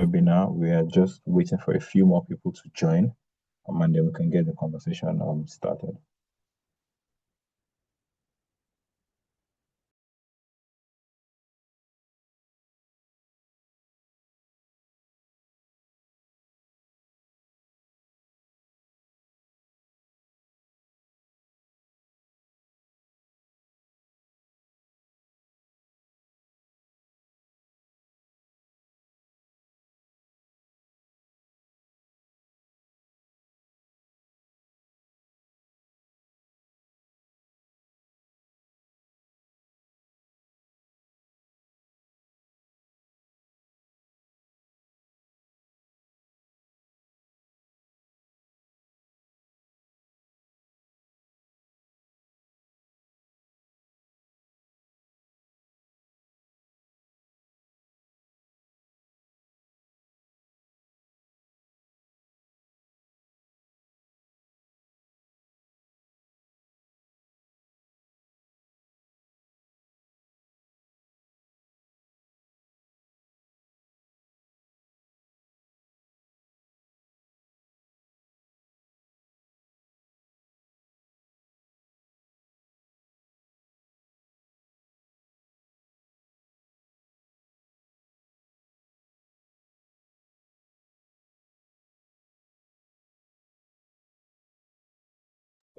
webinar. We are just waiting for a few more people to join, and then we can get the conversation started.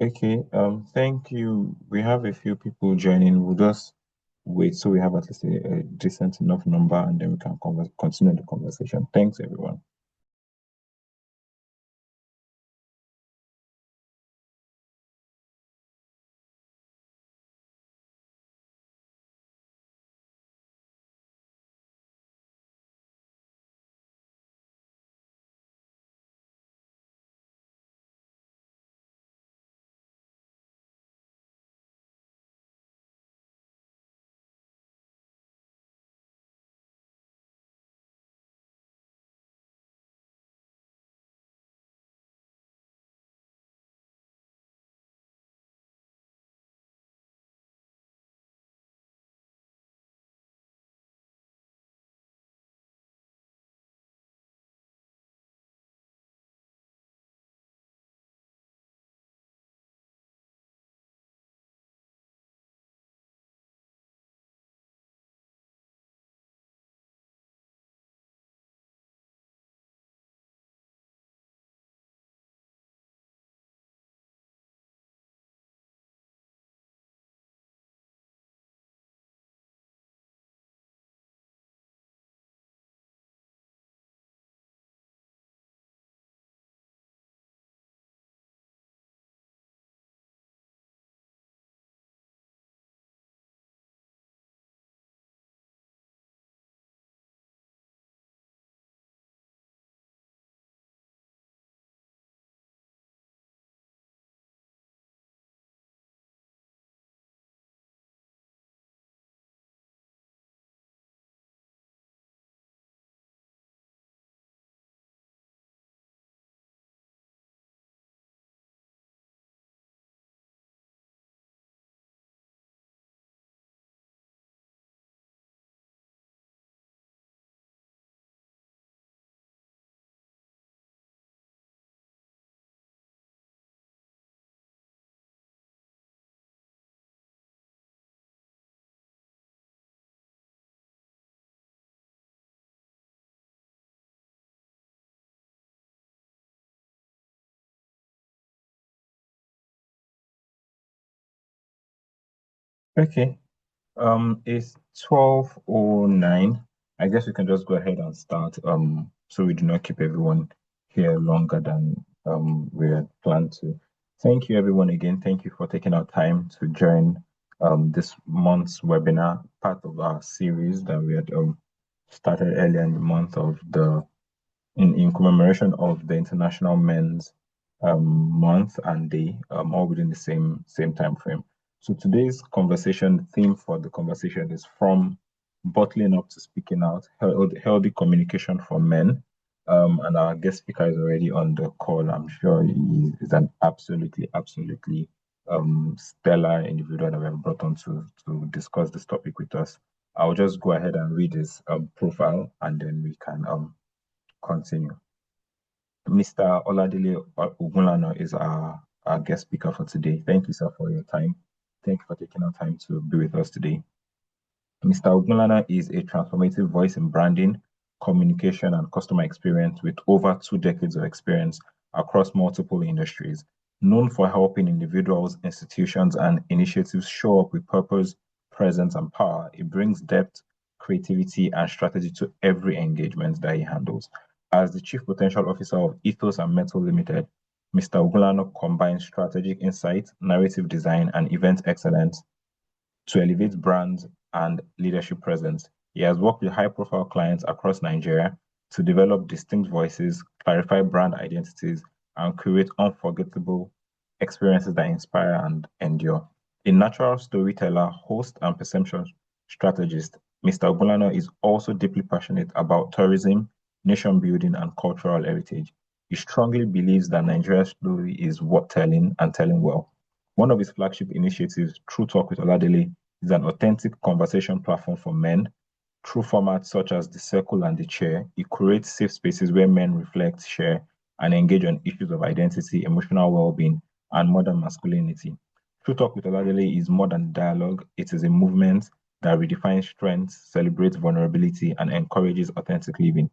Okay, thank you. We have a few people joining. We'll just wait so we have at least a decent enough number, and then we can continue the conversation. Thanks, everyone. Okay. It's 12:09. I guess we can just go ahead and start. So we do not keep everyone here longer than we had planned to. Thank you, everyone, again. Thank you for taking our time to join this month's webinar, part of our series that we had started earlier in the month of in commemoration of the International Men's Month and Day, all within the same time frame. So today's conversation theme for the conversation is from bottling up to speaking out, healthy communication for men. And our guest speaker is already on the call. I'm sure he is an absolutely stellar individual that we have brought on to discuss this topic with us. I'll just go ahead and read his profile, and then we can continue. Mr. Oladele Ogunlana is our guest speaker for today. Thank you, sir, for your time. Thank you for taking our time to be with us today. Mr. Ogunlana is a transformative voice in branding, communication, and customer experience with over 2 decades of experience across multiple industries. Known for helping individuals, institutions, and initiatives show up with purpose, presence, and power, he brings depth, creativity, and strategy to every engagement that he handles. As the Chief Potential Officer of Ethos and Mettle Limited, Mr. Ogunlana combines strategic insight, narrative design, and event excellence to elevate brand and leadership presence. He has worked with high-profile clients across Nigeria to develop distinct voices, clarify brand identities, and create unforgettable experiences that inspire and endure. A natural storyteller, host, and perception strategist, Mr. Ogunlana is also deeply passionate about tourism, nation building, and cultural heritage. He strongly believes that Nigeria's story is worth telling and telling well. One of his flagship initiatives, True Talk with Oladele, is an authentic conversation platform for men. Through formats such as the circle and the chair, it creates safe spaces where men reflect, share, and engage on issues of identity, emotional well-being, and modern masculinity. True Talk with Oladele is more than dialogue; it is a movement that redefines strength, celebrates vulnerability, and encourages authentic living.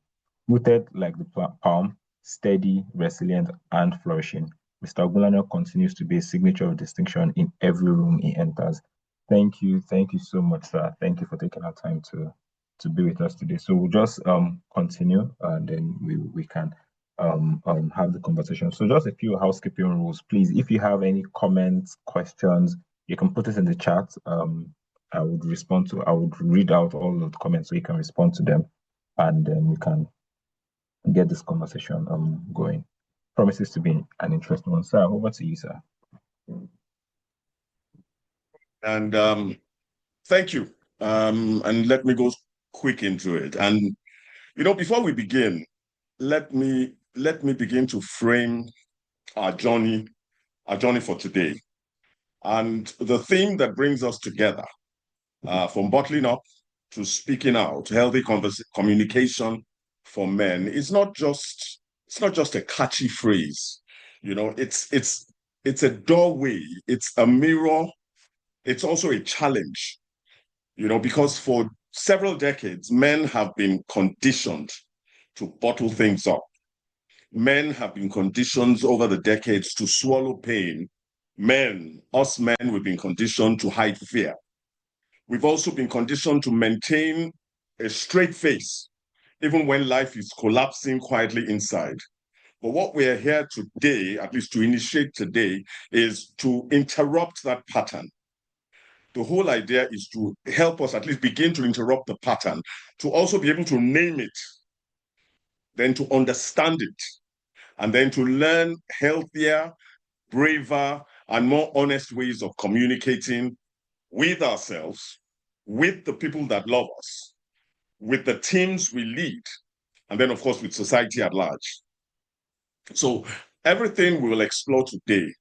Rooted like the palm, steady, resilient, and flourishing. Mr. Ogunlana continues to be a signature of distinction in every room he enters. Thank you so much, sir. Thank you for taking our time to be with us today. So we'll just continue and then we can have the conversation. So just a few housekeeping rules, please. If you have any comments, questions, you can put it in the chat. I would read out all of the comments so you can respond to them, and then we can get this conversation going. Promises to be an interesting one. Sir, over to you, sir. And thank you. And let me go quick into it. And before we begin, let me begin to frame our journey for today. And the theme that brings us together, from bottling up to speaking out, healthy communication for men, it's not just a catchy phrase. It's a doorway, it's a mirror, it's also a challenge, because for several decades, men have been conditioned to bottle things up. Men have been conditioned over the decades to swallow pain. Us men, we've been conditioned to hide fear. We've also been conditioned to maintain a straight face, even when life is collapsing quietly inside. But what we're here today, at least to initiate today, is to interrupt that pattern. The whole idea is to help us at least begin to interrupt the pattern, to also be able to name it, then to understand it, and then to learn healthier, braver, and more honest ways of communicating with ourselves, with the people that love us, with the teams we lead, and then, of course, with society at large. So everything we will explore today,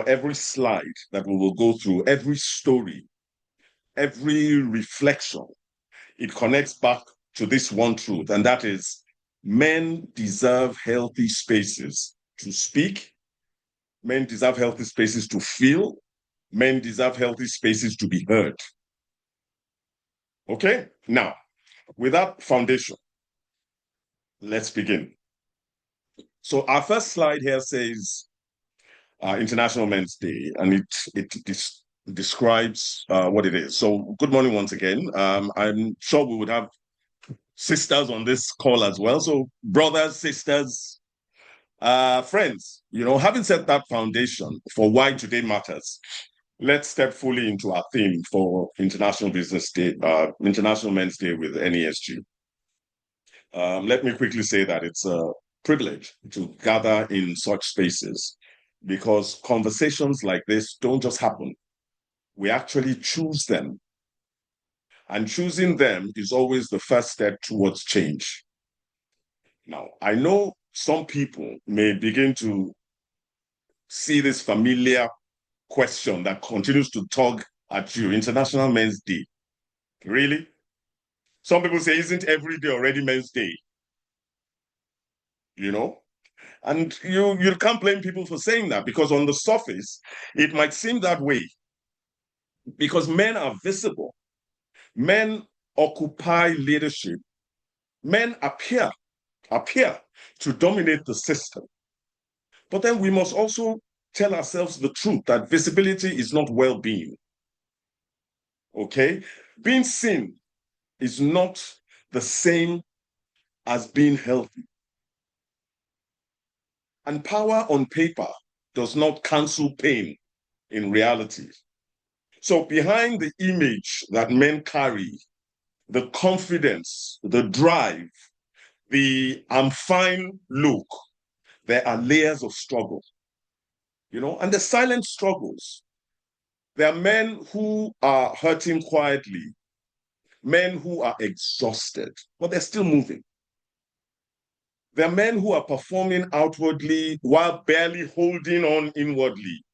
every slide that we will go through, every story, every reflection, it connects back to this one truth, and that is men deserve healthy spaces to speak. Men deserve healthy spaces to feel. Men deserve healthy spaces to be heard. Okay? Now, with that foundation, let's begin. So our first slide here says International Men's Day, and it describes what it is. So good morning once again. I'm sure we would have sisters on this call as well. So brothers, sisters, friends, having set that foundation for why today matters, let's step fully into our theme for International Business Day, International Men's Day with NESG. Let me quickly say that it's a privilege to gather in such spaces because conversations like this don't just happen. We actually choose them. And choosing them is always the first step towards change. Now, I know some people may begin to see this familiar question that continues to tug at you, International Men's Day. Really? Some people say, isn't every day already Men's Day? you know. And you can't blame people for saying that, because on the surface, it might seem that way because men are visible. Men occupy leadership. Men appear to dominate the system. But then we must also tell ourselves the truth that visibility is not well-being. Okay? Being seen is not the same as being healthy. And power on paper does not cancel pain in reality. So behind the image that men carry, the confidence, the drive, the I'm fine look, there are layers of struggle, and the silent struggles. There are men who are hurting quietly, men who are exhausted, but they're still moving. There are men who are performing outwardly while barely holding on inwardly.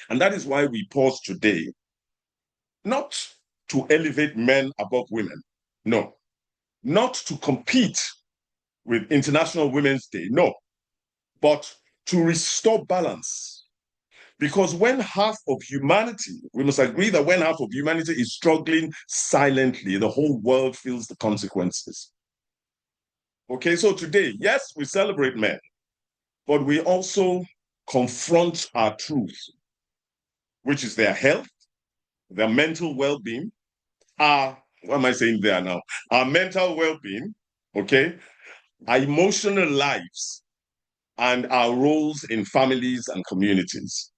And that is why we pause today, not to elevate men above women, no, not to compete with International Women's Day, no, but to restore balance. Because when half of humanity, we must agree that when half of humanity is struggling silently, the whole world feels the consequences. Okay, so today, yes, we celebrate men, but we also confront our truth, which is their health, their mental well-being, what am I saying there now? Our mental well-being, okay, our emotional lives, and our roles in families and communities.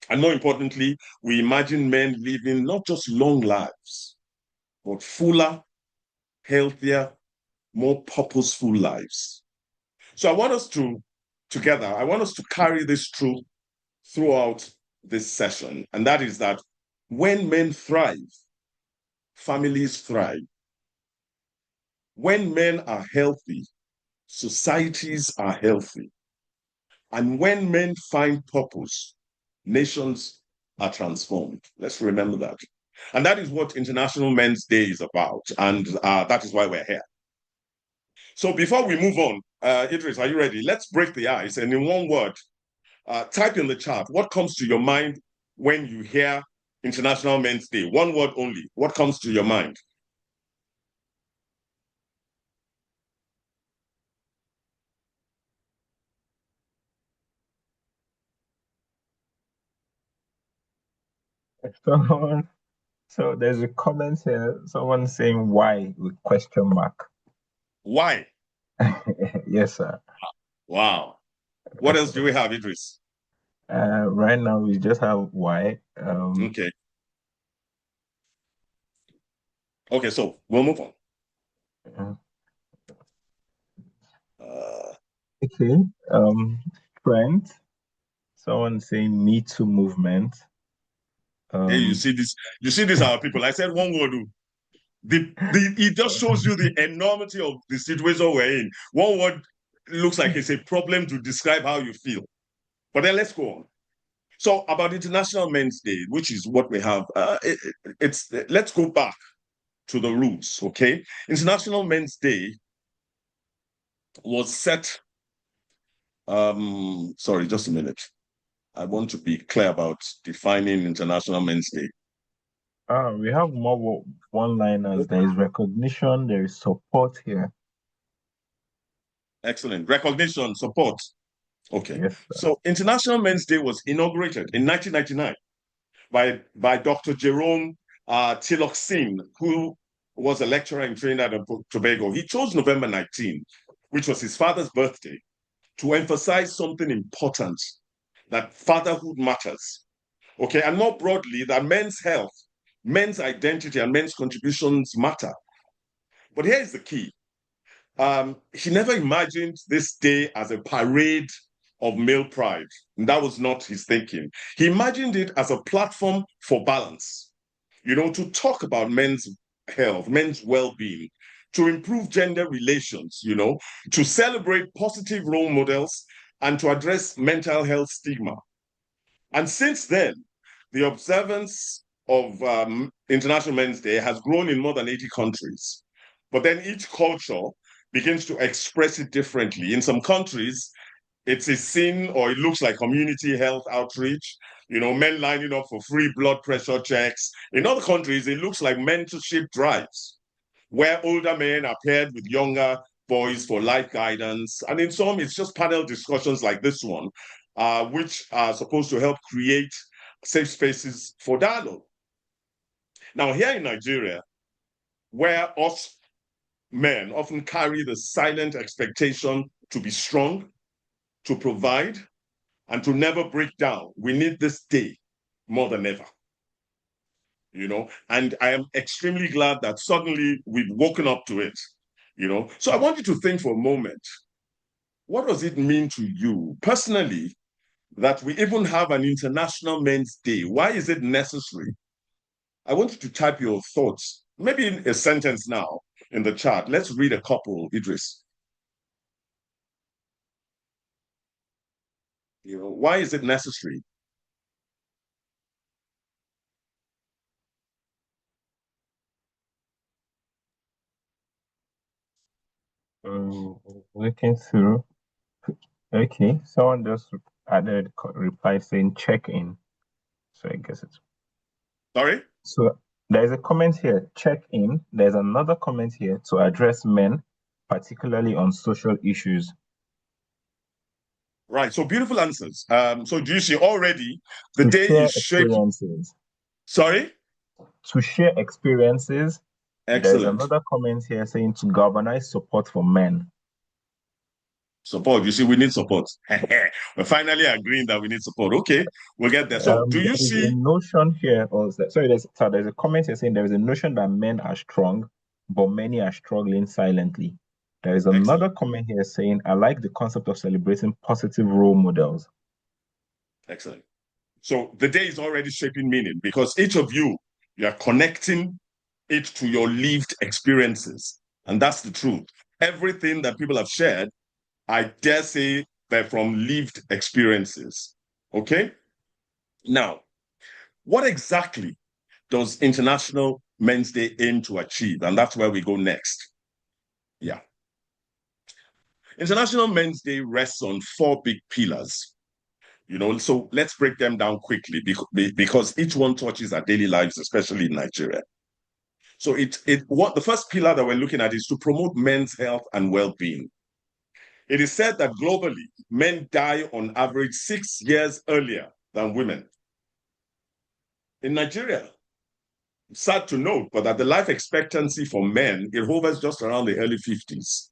And more importantly, we imagine men living not just long lives, but fuller, healthier, more purposeful lives. So I want us to carry this truth throughout this session. And that is that when men thrive, families thrive. When men are healthy, societies are healthy. And when men find purpose, nations are transformed. Let's remember that. And that is what International Men's Day is about. And that is why we're here. So before we move on, Idris, are you ready? Let's break the ice. And in one word, type in the chat, what comes to your mind when you hear International Men's Day? One word only. What comes to your mind? Someone, so there's a comment here. Someone saying why with question mark. Why? Yes, sir. Wow. What else do we have, Idris? Right now we just have why. Okay. Okay, so we'll move on. Uh, Uh, okay. Trend. Someone saying Me Too movement. hey, Um, you see this, our people. I said one word. It just shows you the enormity of the situation we're in. One word looks like it's a problem to describe how you feel. But then let's go on. So about International Men's Day, which is what we have, let's go back to the roots, okay? International Men's Day was set. Sorry, just a minute. I want to be clear about defining International Men's Day. we have more one-liners. There is recognition. There is support here. Excellent. Recognition, support. Okay. Yes, sir. So International Men's Day was inaugurated in 1999 by Dr. Jerome Tilok Singh, who was a lecturer in Trinidad and Tobago. He chose November 19, which was his father's birthday, to emphasize something important, that fatherhood matters. Okay, and more broadly, that men's health, men's identity, and men's contributions matter. But here is the key. He never imagined this day as a parade of male pride. And that was not his thinking. He imagined it as a platform for balance, to talk about men's health, men's well-being, to improve gender relations, to celebrate positive role models and to address mental health stigma. And since then, the observance of International Men's Day has grown in more than 80 countries. But then each culture begins to express it differently. In some countries, it's a sin or it looks like community health outreach, men lining up for free blood pressure checks. In other countries, it looks like mentorship drives where older men are paired with younger boys for life guidance. And in some, it's just panel discussions like this one, which are supposed to help create safe spaces for dialogue. Now, here in Nigeria, where us men often carry the silent expectation to be strong, to provide, and to never break down, we need this day more than ever. And I am extremely glad that suddenly we've woken up to it. So I want you to think for a moment, what does it mean to you personally that we even have an International Men's Day? Why is it necessary? I want you to type your thoughts, maybe in a sentence now in the chat. Let's read a couple, Idris. Why is it necessary? Looking through. Okay, someone just added reply saying check in. So I guess it's Sorry? so. There's a comment here, check in. There's another comment here to address men, particularly on social issues. Right. So beautiful answers. So do you see already the To day is share shaped? experiences. Sorry? To share experiences. There's Excellent. another comment here saying to galvanize support for men. Support. You see, we need support. We're finally agreeing that we need support. Okay, we'll get there. So do you There is a see? notion here, or sorry, there's a comment here saying there is a notion that men are strong, but many are struggling silently. There is another Excellent. comment here saying, I like the concept of celebrating positive role models. Excellent. So the day is already shaping meaning because each of you, you are connecting it to your lived experiences. And that's the truth. Everything that people have shared, I dare say they're from lived experiences. Okay? Now, what exactly does International Men's Day aim to achieve? And that's where we go next. Yeah. International Men's Day rests on four big pillars. So let's break them down quickly because each one touches our daily lives, especially in Nigeria. So what the first pillar that we're looking at is to promote men's health and well-being. It is said that globally, men die on average 6 years earlier than women. In Nigeria, sad to note, but that the life expectancy for men, it hovers just around the early 50s.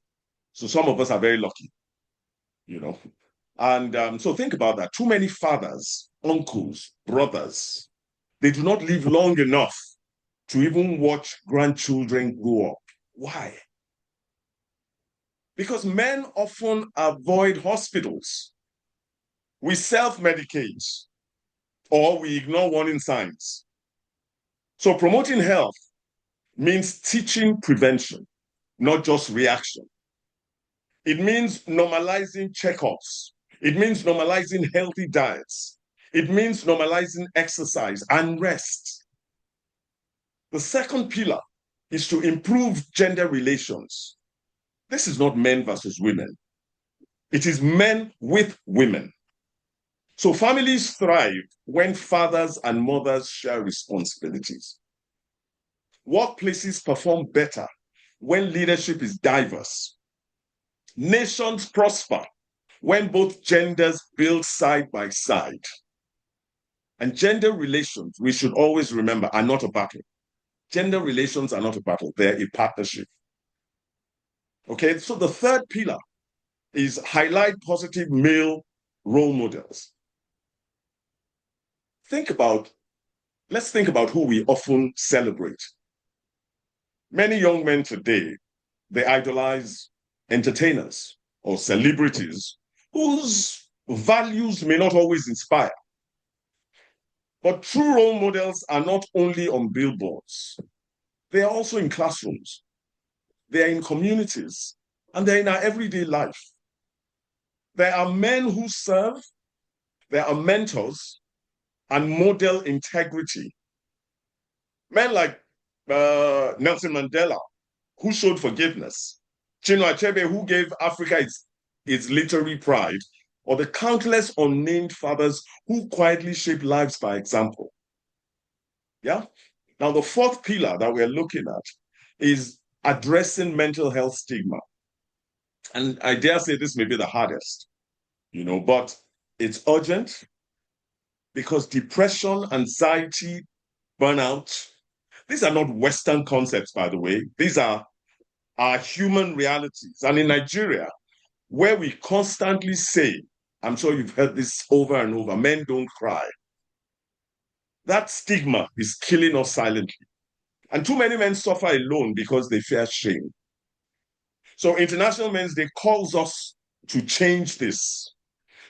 So some of us are very lucky, you know. And so think about that. Too many fathers, uncles, brothers, they do not live long enough to even watch grandchildren grow up. Why? Because men often avoid hospitals. We self-medicate or we ignore warning signs. So promoting health means teaching prevention, not just reaction. It means normalizing checkups. It means normalizing healthy diets. It means normalizing exercise and rest. The second pillar is to improve gender relations. This is not men versus women. It is men with women. So families thrive when fathers and mothers share responsibilities. Workplaces perform better when leadership is diverse. Nations prosper when both genders build side by side. And gender relations, we should always remember, are not a battle. Gender relations are not a battle, they're a partnership. Okay, so the third pillar is highlight positive male role models. Let's think about who we often celebrate. Many young men today, they idolize entertainers or celebrities whose values may not always inspire. But true role models are not only on billboards, they are also in classrooms, they are in communities, and they're in our everyday life. There are men who serve, there are mentors, and model integrity. Men like Nelson Mandela, who showed forgiveness, Chinua Achebe, who gave Africa its literary pride, or the countless unnamed fathers who quietly shape lives by example. Yeah. Now, the fourth pillar that we're looking at is addressing mental health stigma. And I dare say this may be the hardest, but it's urgent because depression, anxiety, burnout, these are not Western concepts, by the way. These are our human realities. And in Nigeria, where we constantly say, I'm sure you've heard this over and over, men don't cry. That stigma is killing us silently. And too many men suffer alone because they fear shame. So International Men's Day calls us to change this,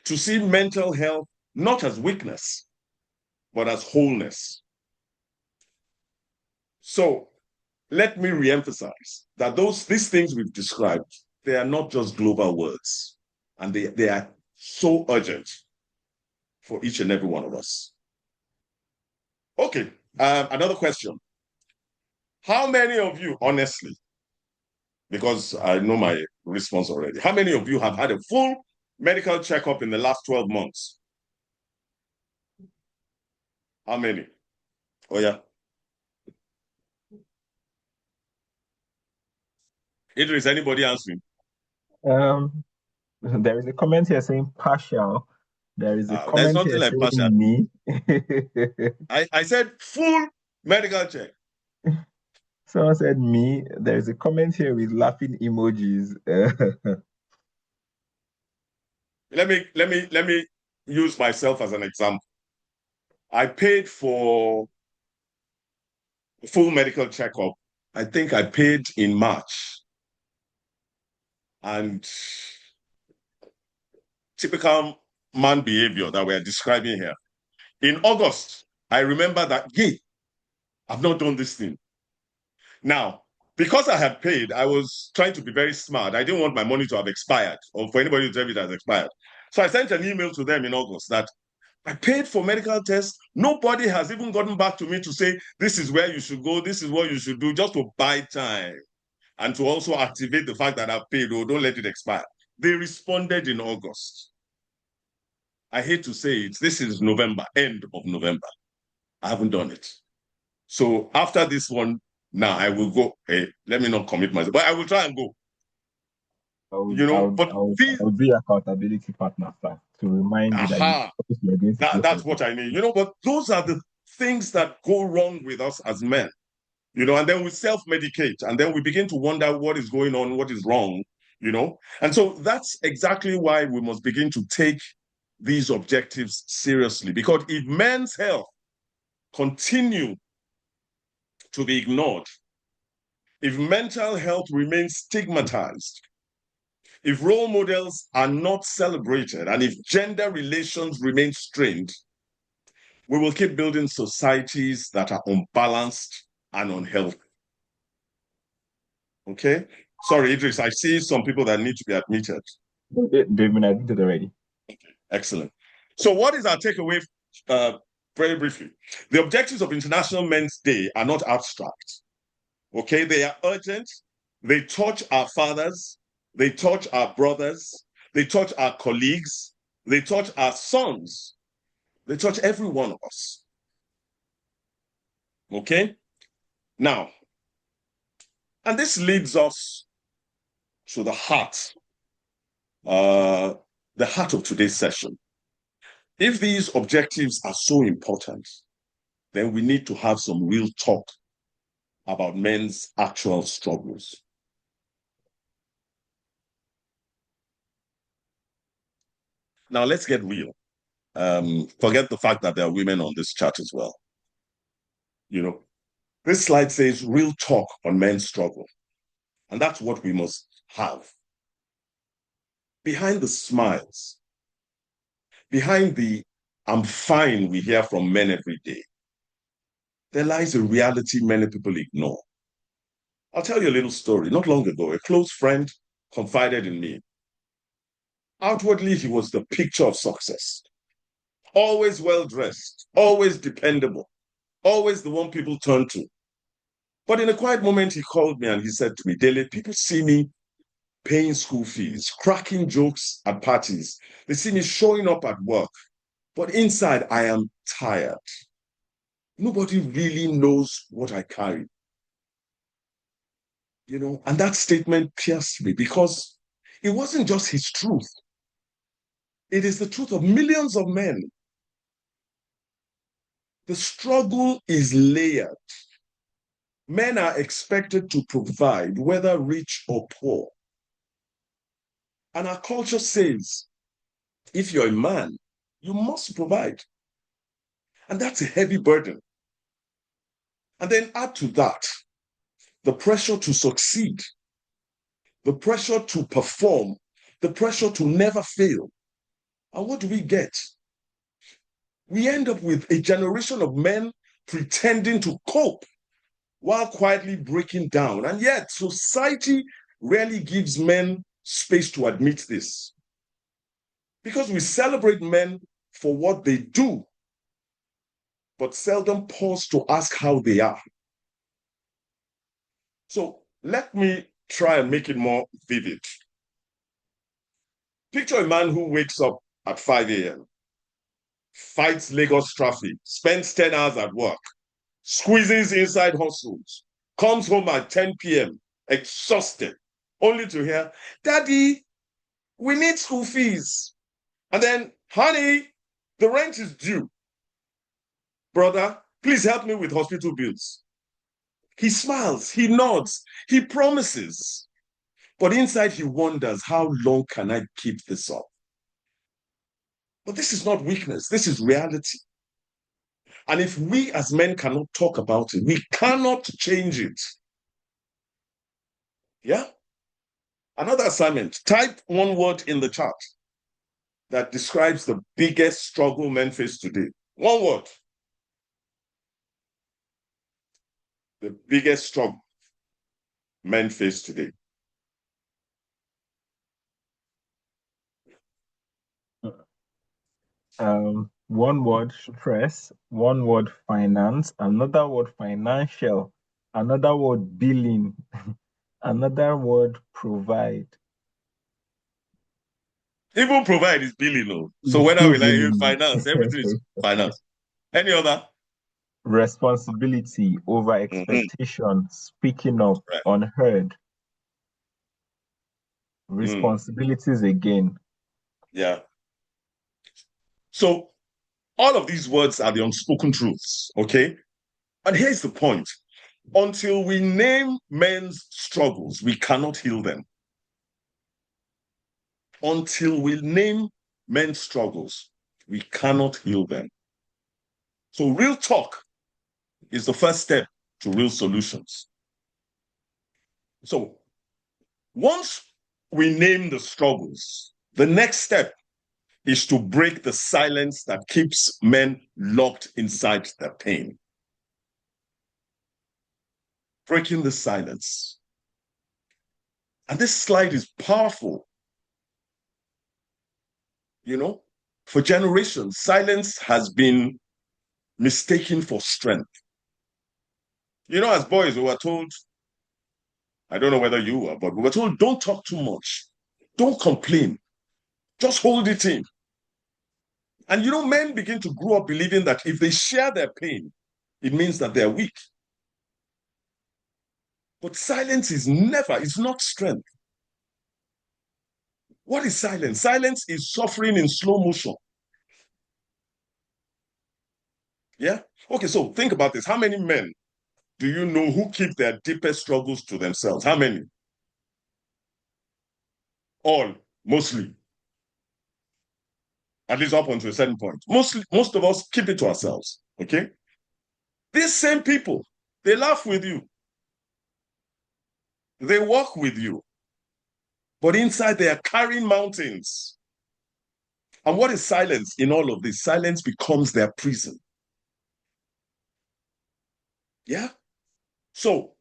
to see mental health not as weakness, but as wholeness. So let me reemphasize that these things we've described, they are not just global words, and they are so urgent for each and every one of us. Okay, another question. How many of you, honestly, because I know my response already, how many of you have had a full medical checkup in the last 12 months? How many? Oh, yeah. Idris, anybody answering? Um, there is a comment here saying partial. There is a There's comment nothing here like partial. saying me. I said full medical check. Someone said me. There is a comment here with laughing emojis. Let me use myself as an example. I paid for full medical checkup. I think I paid in March. And typical man behavior that we're describing here. In August, I remember that, hey, I've not done this thing. Now, because I had paid, I was trying to be very smart. I didn't want my money to have expired or for anybody to tell me it has expired. So I sent an email to them in August that I paid for medical tests. Nobody has even gotten back to me to say, this is where you should go, this is what you should do, just to buy time and to also activate the fact that I've paid, or don't let it expire. They responded in August. I hate to say it, this is November, end of November. I haven't done it. So after this one, now I will go. Hey, let me not commit myself, but I will try and go. But I would be accountability partner, sir, to remind you that aha, you're going to go for that's this. what I need. But those are the things that go wrong with us as men. And then we self-medicate, and then we begin to wonder what is going on, what is wrong. And so that's exactly why we must begin to take these objectives seriously. Because if men's health continue to be ignored, if mental health remains stigmatized, if role models are not celebrated, and if gender relations remain strained, we will keep building societies that are unbalanced and unhealthy. Okay? Sorry, Idris, I see some people that need to be admitted. They've been admitted already. Excellent. So what is our takeaway very briefly? The objectives of International Men's Day are not abstract. Okay? They are urgent. They touch our fathers. They touch our brothers. They touch our colleagues. They touch our sons. They touch every one of us. Okay? Now, and this leads us to the heart of today's session. If these objectives are so important, then we need to have some real talk about men's actual struggles. Now, let's get real. Forget the fact that there are women on this chat as well. This slide says real talk on men's struggle. And that's what we must have. Behind the smiles, behind the I'm fine we hear from men every day, there lies a reality many people ignore. I'll tell you a little story. Not long ago, a close friend confided in me. Outwardly, he was the picture of success. Always well-dressed, always dependable, always the one people turn to. But in a quiet moment, he called me and he said to me, Dele, people see me paying school fees, cracking jokes at parties. They see me showing up at work, but inside I am tired. Nobody really knows what I carry, and that statement pierced me because it wasn't just his truth. It is the truth of millions of men. The struggle is layered. Men are expected to provide, whether rich or poor. And our culture says, if you're a man, you must provide. And that's a heavy burden. And then add to that the pressure to succeed, the pressure to perform, the pressure to never fail. And what do we get? We end up with a generation of men pretending to cope while quietly breaking down. And yet, society rarely gives men space to admit this. Because we celebrate men for what they do, but seldom pause to ask how they are. So let me try and make it more vivid. Picture a man who wakes up at 5 a.m., fights Lagos traffic, spends 10 hours at work, squeezes inside hustles, comes home at 10 p.m., exhausted, only to hear, Daddy, we need school fees. And then, honey, the rent is due. Brother, please help me with hospital bills. He smiles, he nods, he promises. But inside he wonders, how long can I keep this up? But this is not weakness, this is reality. And if we as men cannot talk about it, we cannot change it. Yeah? Another assignment, type one word in the chat that describes the biggest struggle men face today. One word. The biggest struggle men face today. One word stress, one word finance, another word financial, another word billing, another word provide. Even provide is billing, no. So It's whether still we like it, billing. finance, everything is finance. Any other? Responsibility, over Mm-hmm. expectation, speaking up, Right. unheard. Mm. Responsibilities again. Yeah. So all of these words are the unspoken truths, okay? And here's the point. Until we name men's struggles, we cannot heal them. Until we name men's struggles, we cannot heal them. So real talk is the first step to real solutions. So once we name the struggles, the next step is to break the silence that keeps men locked inside their pain. Breaking the silence. And this slide is powerful. For generations, silence has been mistaken for strength. As boys, we were told, I don't know whether you were, but we were told, don't talk too much. Don't complain. Just hold it in. And men begin to grow up believing that if they share their pain, it means that they're weak. But silence is not strength. What is silence? Silence is suffering in slow motion. Yeah? Okay, so think about this. How many men do you know who keep their deepest struggles to themselves? How many? All, mostly. At least up until a certain point. Most of us keep it to ourselves. Okay? These same people, they laugh with you. They walk with you. But inside they are carrying mountains. And what is silence in all of this? Silence becomes their prison. Yeah? So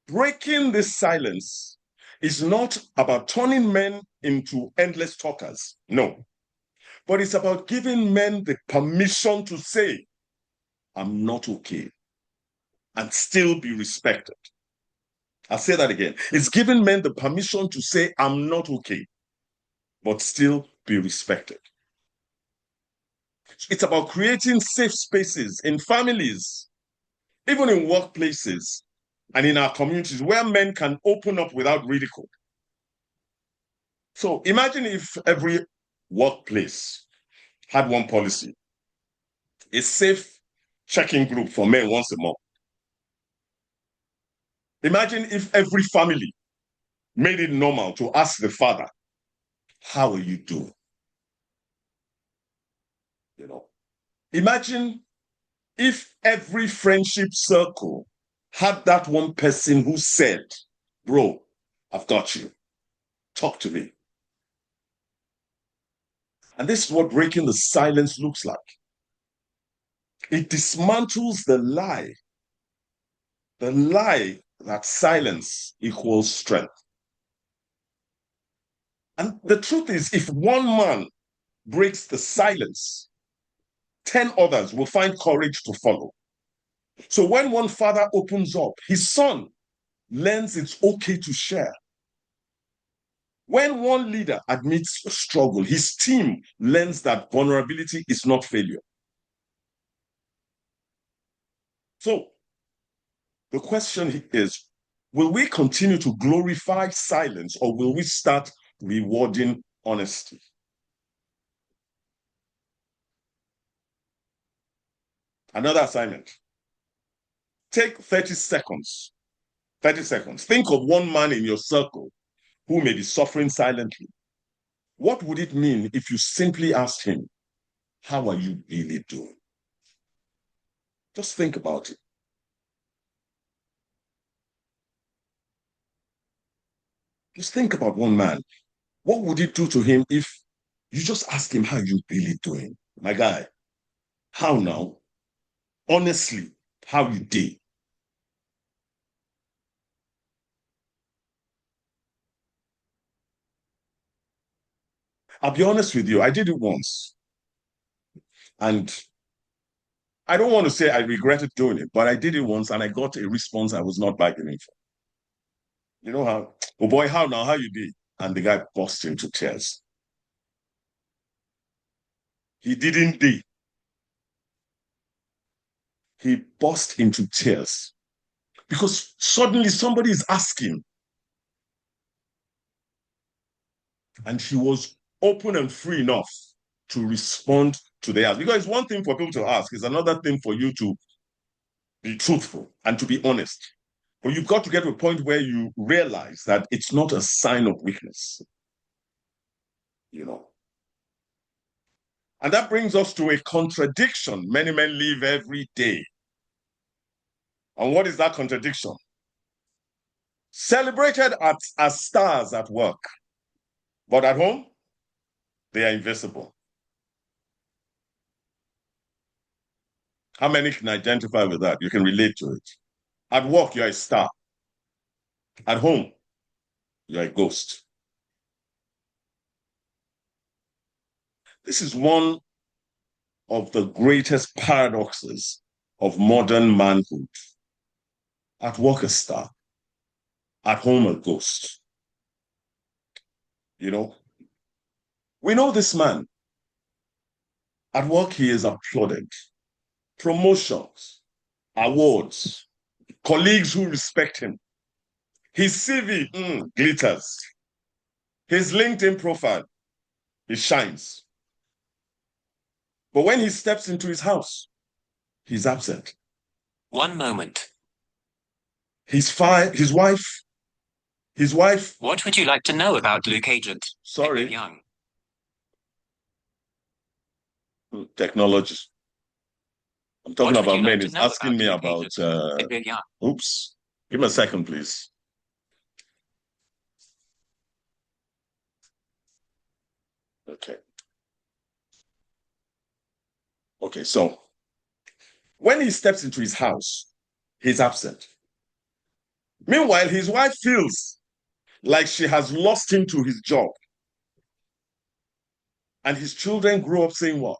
breaking this silence is not about turning men into endless talkers. No. But it's about giving men the permission to say, I'm not okay, and still be respected. I'll say that again. It's giving men the permission to say, I'm not okay, but still be respected. It's about creating safe spaces in families, even in workplaces and in our communities where men can open up without ridicule. So imagine if every workplace had one policy, a safe check-in group for men once a month. Imagine if every family made it normal to ask the father, how are you doing? You know, imagine if every friendship circle had that one person who said, bro, I've got you. Talk to me. And this is what breaking the silence looks like. It dismantles the lie that silence equals strength. And the truth is, if one man breaks the silence, 10 others will find courage to follow. So when one father opens up, his son learns it's okay to share. When one leader admits a struggle, his team learns that vulnerability is not failure. So the question is, will we continue to glorify silence or will we start rewarding honesty? Another assignment. Take 30 seconds. 30 seconds. Think of one man in your circle who may be suffering silently. What would it mean if you simply asked him, how are you really doing? Just think about it. Just think about one man. What would it do to him if you just ask him, how are you really doing? My guy, how now? Honestly, how you did? I'll be honest with you, I did it once. And I don't want to say I regretted doing it, but I did it once and I got a response I was not bargaining for. You know how, oh boy, how now? How you did? And the guy burst into tears. He didn't did. He burst into tears because suddenly somebody is asking, and he was open and free enough to respond to the ask. Because it's one thing for people to ask, it's another thing for you to be truthful and to be honest. But you've got to get to a point where you realize that it's not a sign of weakness, you know. And that brings us to a contradiction many men live every day. And what is that contradiction? Celebrated as stars at work, but at home, they are invisible. How many can identify with that? You can relate to it. At work, you're a star. At home, you're a ghost. This is one of the greatest paradoxes of modern manhood. At work, a star. At home, a ghost. You know, we know this man. At work, he is applauded. Promotions, awards, colleagues who respect him. His CV glitters. His LinkedIn profile, it shines. But when he steps into his house, he's absent. One moment. His wife. What would you like to know about Luke Agent? Sorry. Young. Technology. I'm talking about men. It's asking me about. Oops. Give me a second, please. Okay. Okay, so when he steps into his house, he's absent. Meanwhile, his wife feels like she has lost him to his job. And his children grow up saying what?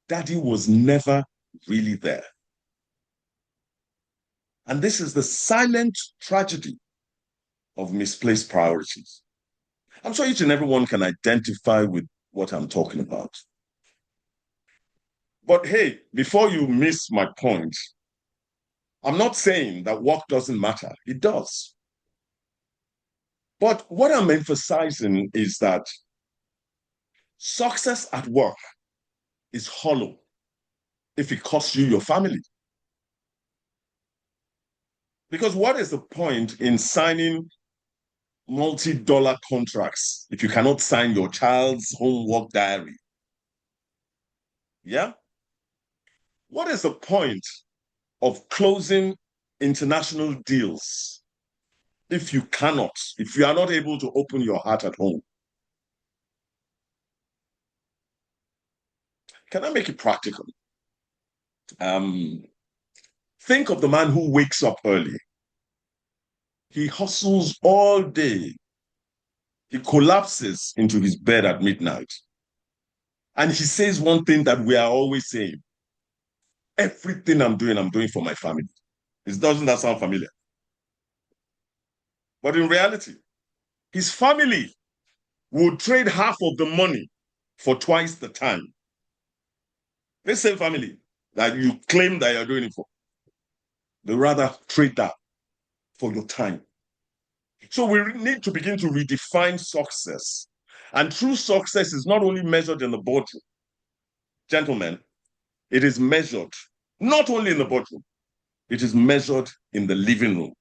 Daddy was never really there. And this is the silent tragedy of misplaced priorities. I'm sure each and everyone can identify with what I'm talking about. But hey, before you miss my point, I'm not saying that work doesn't matter. It does. But what I'm emphasizing is that success at work is hollow if it costs you your family. Because what is the point in signing multi-dollar contracts if you cannot sign your child's homework diary? Yeah? What is the point of closing international deals if you are not able to open your heart at home? Can I make it practical? Think of the man who wakes up early. He hustles all day. He collapses into his bed at midnight. And he says one thing that we are always saying: everything I'm doing for my family. Doesn't that sound familiar? But in reality, his family would trade half of the money for twice the time. This same family that you claim that you're doing it for, they rather trade that for your time. So we need to begin to redefine success. And true success is not only measured in the boardroom. Gentlemen, it is measured not only in the boardroom, it is measured in the living room.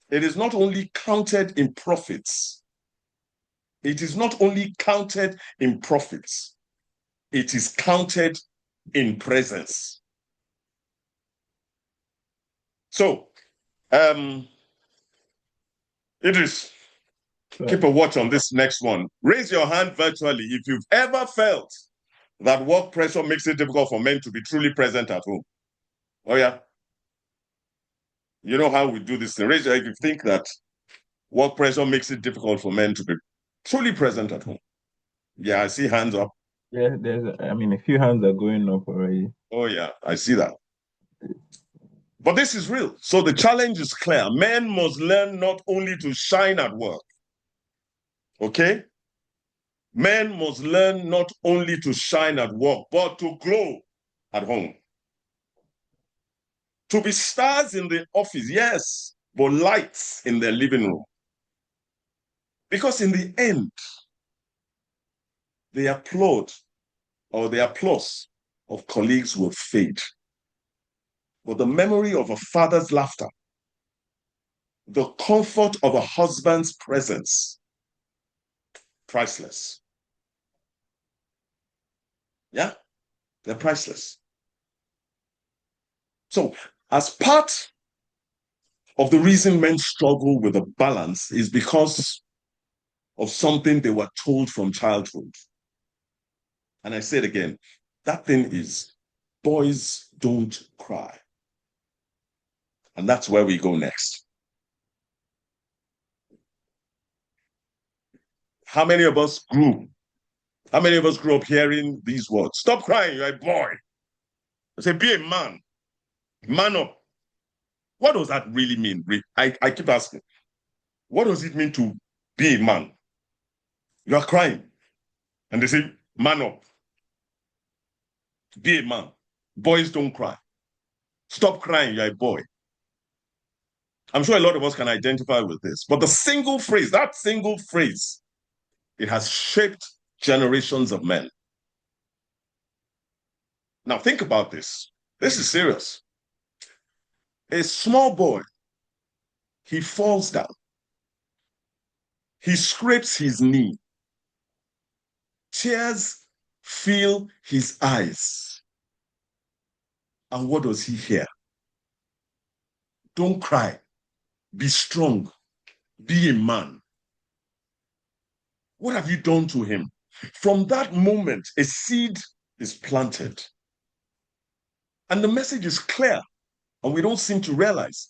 It is not only counted in profits. It is not only counted in profits. It is counted in presence. So, Idris, keep a watch on this next one. Raise your hand virtually if you've ever felt that work pressure makes it difficult for men to be truly present at home. Oh, yeah. You know how we do this thing. Raise your hand if you think that work pressure makes it difficult for men to be truly present at home. Yeah, I see hands up. Yeah, a few hands are going up already. Oh, yeah, I see that. But this is real. So the challenge is clear. Men must learn not only to shine at work, okay? Men must learn not only to shine at work, but to glow at home. To be stars in the office, yes, but lights in their living room. Because in the end, the applause of colleagues will fade. But the memory of a father's laughter, the comfort of a husband's presence, priceless. Yeah, they're priceless. So, as part of the reason men struggle with a balance is because of something they were told from childhood. And I say it again, that thing is, boys don't cry. And that's where we go next. How many of us grew up hearing these words? Stop crying, you're a boy. I say, be a man. Man up. What does that really mean? I keep asking, what does it mean to be a man? You are crying. And they say, man up. Be a man. Boys don't cry. Stop crying, you're a boy. I'm sure a lot of us can identify with this. But that single phrase, it has shaped generations of men. Now think about this. This is serious. A small boy, he falls down. He scrapes his knee. Tears fill his eyes. And what does he hear? Don't cry. Be strong. Be a man. What have you done to him? From that moment, a seed is planted. And the message is clear, and we don't seem to realize.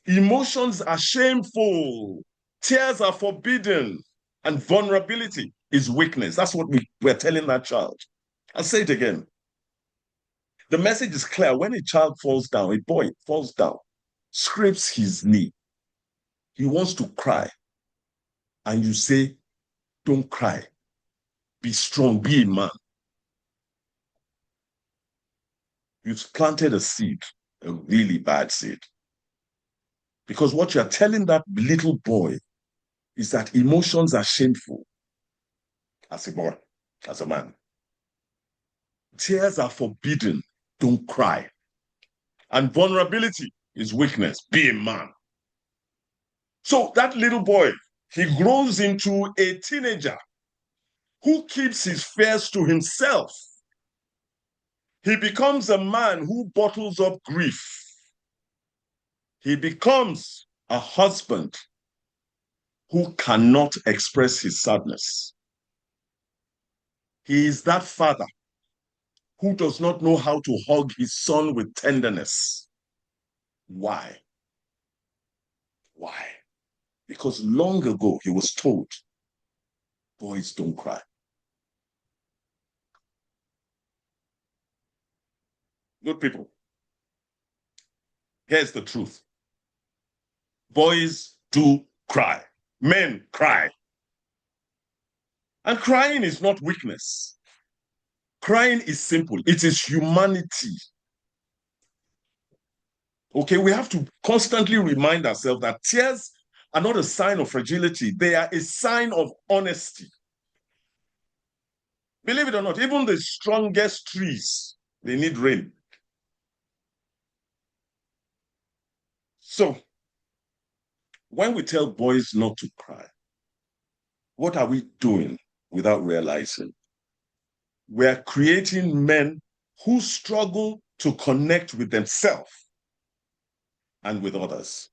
Emotions are shameful. Tears are forbidden. And vulnerability is weakness. That's what we're telling that child. I'll say it again. The message is clear. When a child falls down, a boy falls down, scrapes his knee. He wants to cry. And you say, don't cry. Be strong. Be a man. You've planted a seed, a really bad seed. Because what you're telling that little boy is that emotions are shameful as a boy, as a man. Tears are forbidden. Don't cry. And vulnerability is weakness. Be a man. So that little boy, he grows into a teenager who keeps his fears to himself. He becomes a man who bottles up grief. He becomes a husband who cannot express his sadness. He is that father who does not know how to hug his son with tenderness. Why? Why? Because long ago he was told, boys don't cry. Good people, here's the truth. Boys do cry. Men cry. And crying is not weakness. Crying is simple. It is humanity. Okay, we have to constantly remind ourselves that tears are not a sign of fragility. They are a sign of honesty. Believe it or not, even the strongest trees, they need rain. So, when we tell boys not to cry, what are we doing without realizing? We're creating men who struggle to connect with themselves and with others.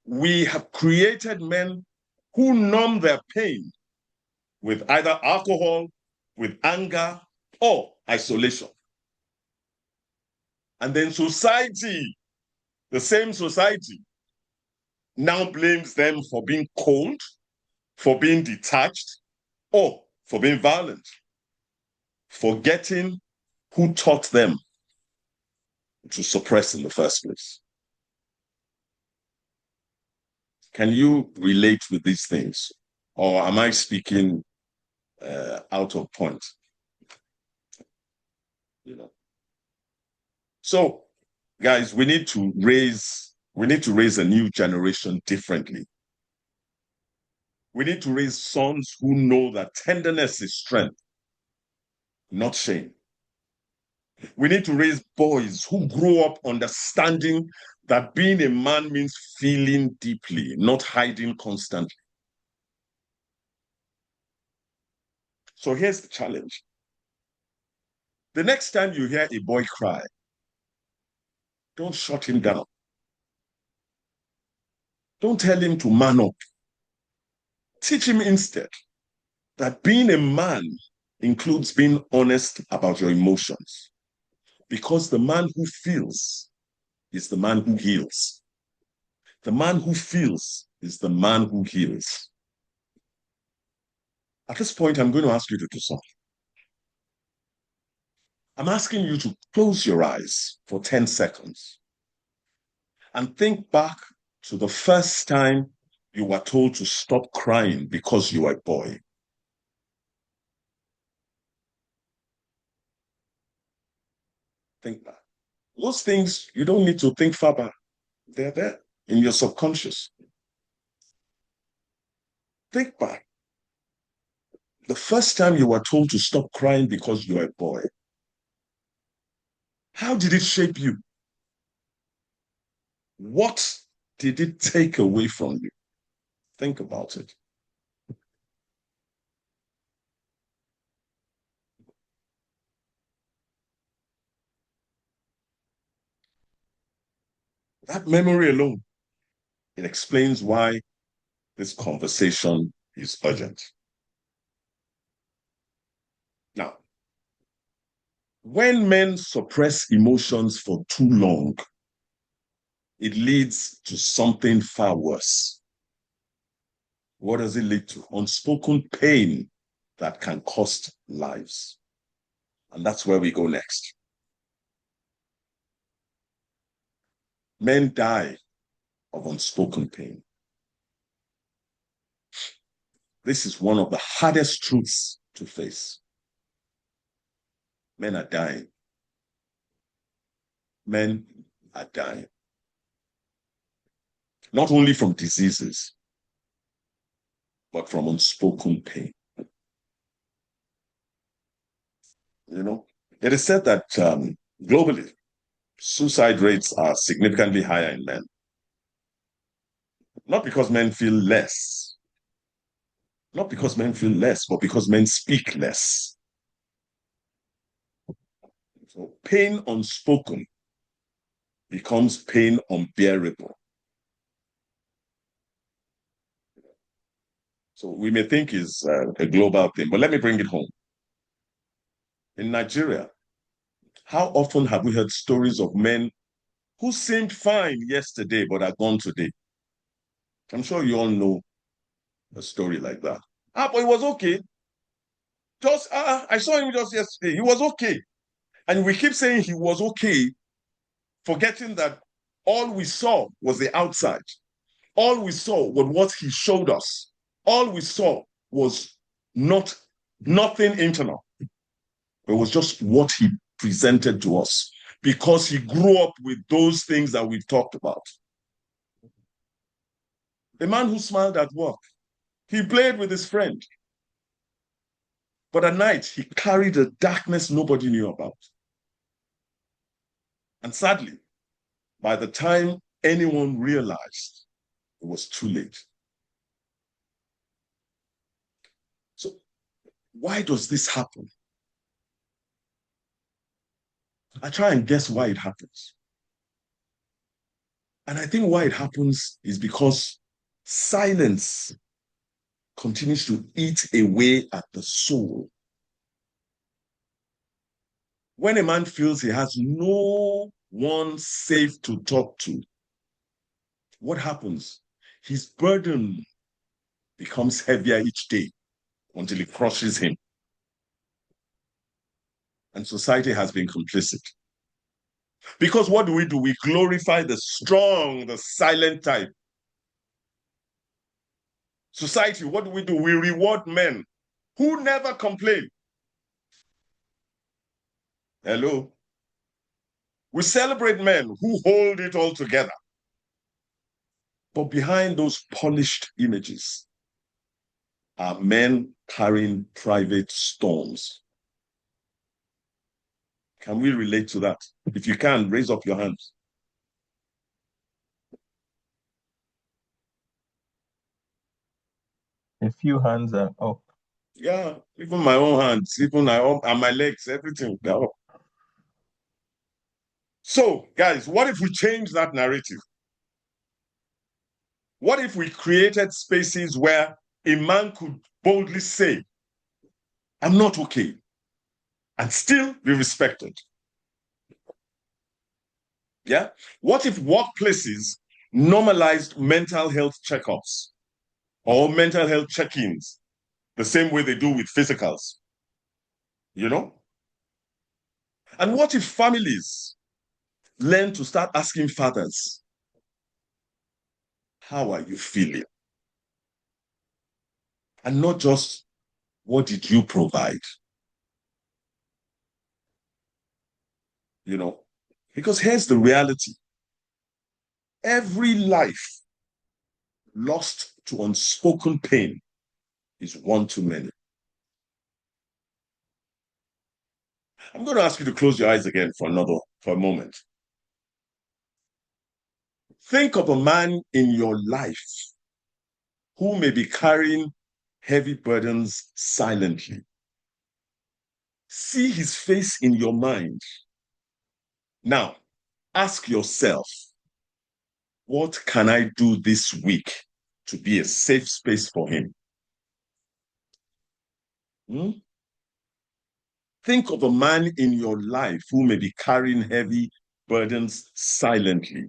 We have created men who numb their pain with either alcohol, with anger, or isolation. And then society, the same society, now blames them for being cold, for being detached, or for being violent, forgetting who taught them to suppress in the first place. Can you relate with these things? Or am I speaking out of point? You know. So, guys, we need to raise a new generation differently. We need to raise sons who know that tenderness is strength, not shame. We need to raise boys who grow up understanding that being a man means feeling deeply, not hiding constantly. So here's the challenge. The next time you hear a boy cry, don't shut him down. Don't tell him to man up. Teach him instead that being a man includes being honest about your emotions. Because the man who feels is the man who heals. The man who feels is the man who heals. At this point, I'm going to ask you to do something. I'm asking you to close your eyes for 10 seconds and think back to the first time you were told to stop crying because you were a boy. Think back. Those things, you don't need to think far back. They're there in your subconscious. Think back. The first time you were told to stop crying because you were a boy. How did it shape you? What did it take away from you? Think about it. That memory alone, it explains why this conversation is urgent. Now, when men suppress emotions for too long, it leads to something far worse. What does it lead to? Unspoken pain that can cost lives. And that's where we go next. Men die of unspoken pain. This is one of the hardest truths to face. Men are dying. Men are dying. Not only from diseases, but from unspoken pain. You know, it is said that globally, suicide rates are significantly higher in men. Not because men feel less, but because men speak less. So pain unspoken becomes pain unbearable. So we may think it's a global thing, but let me bring it home. In Nigeria, how often have we heard stories of men who seemed fine yesterday but are gone today? I'm sure you all know a story like that. But he was okay. I saw him just yesterday. He was okay. And we keep saying he was okay, forgetting that all we saw was the outside. All we saw was what he showed us. All we saw was nothing internal. It was just what he presented to us because he grew up with those things that we've talked about. A man who smiled at work. He played with his friend. But at night, he carried a darkness nobody knew about. And sadly, by the time anyone realized, it was too late. So why does this happen? I try and guess why it happens. And I think why it happens is because silence continues to eat away at the soul. When a man feels he has no one safe to talk to, what happens? His burden becomes heavier each day until it crushes him. And society has been complicit. Because what do? We glorify the strong, the silent type. Society, what do? We reward men who never complain. Hello? We celebrate men who hold it all together. But behind those polished images are men carrying private storms. Can we relate to that? If you can, raise up your hands. A few hands are up. Yeah, even my own hands, even and my legs, everything, they're up. So, guys, what if we change that narrative? What if we created spaces where a man could boldly say, I'm not okay, and still be respected? Yeah? What if workplaces normalized mental health checkups or mental health check-ins the same way they do with physicals? You know? And what if families learn to start asking fathers, how are you feeling? And not just, what did you provide? You know? Because here's the reality. Every life lost to unspoken pain is one too many. I'm going to ask you to close your eyes again for a moment. Think of a man in your life who may be carrying heavy burdens silently. See his face in your mind. Now, ask yourself, what can I do this week to be a safe space for him? Think of a man in your life who may be carrying heavy burdens silently.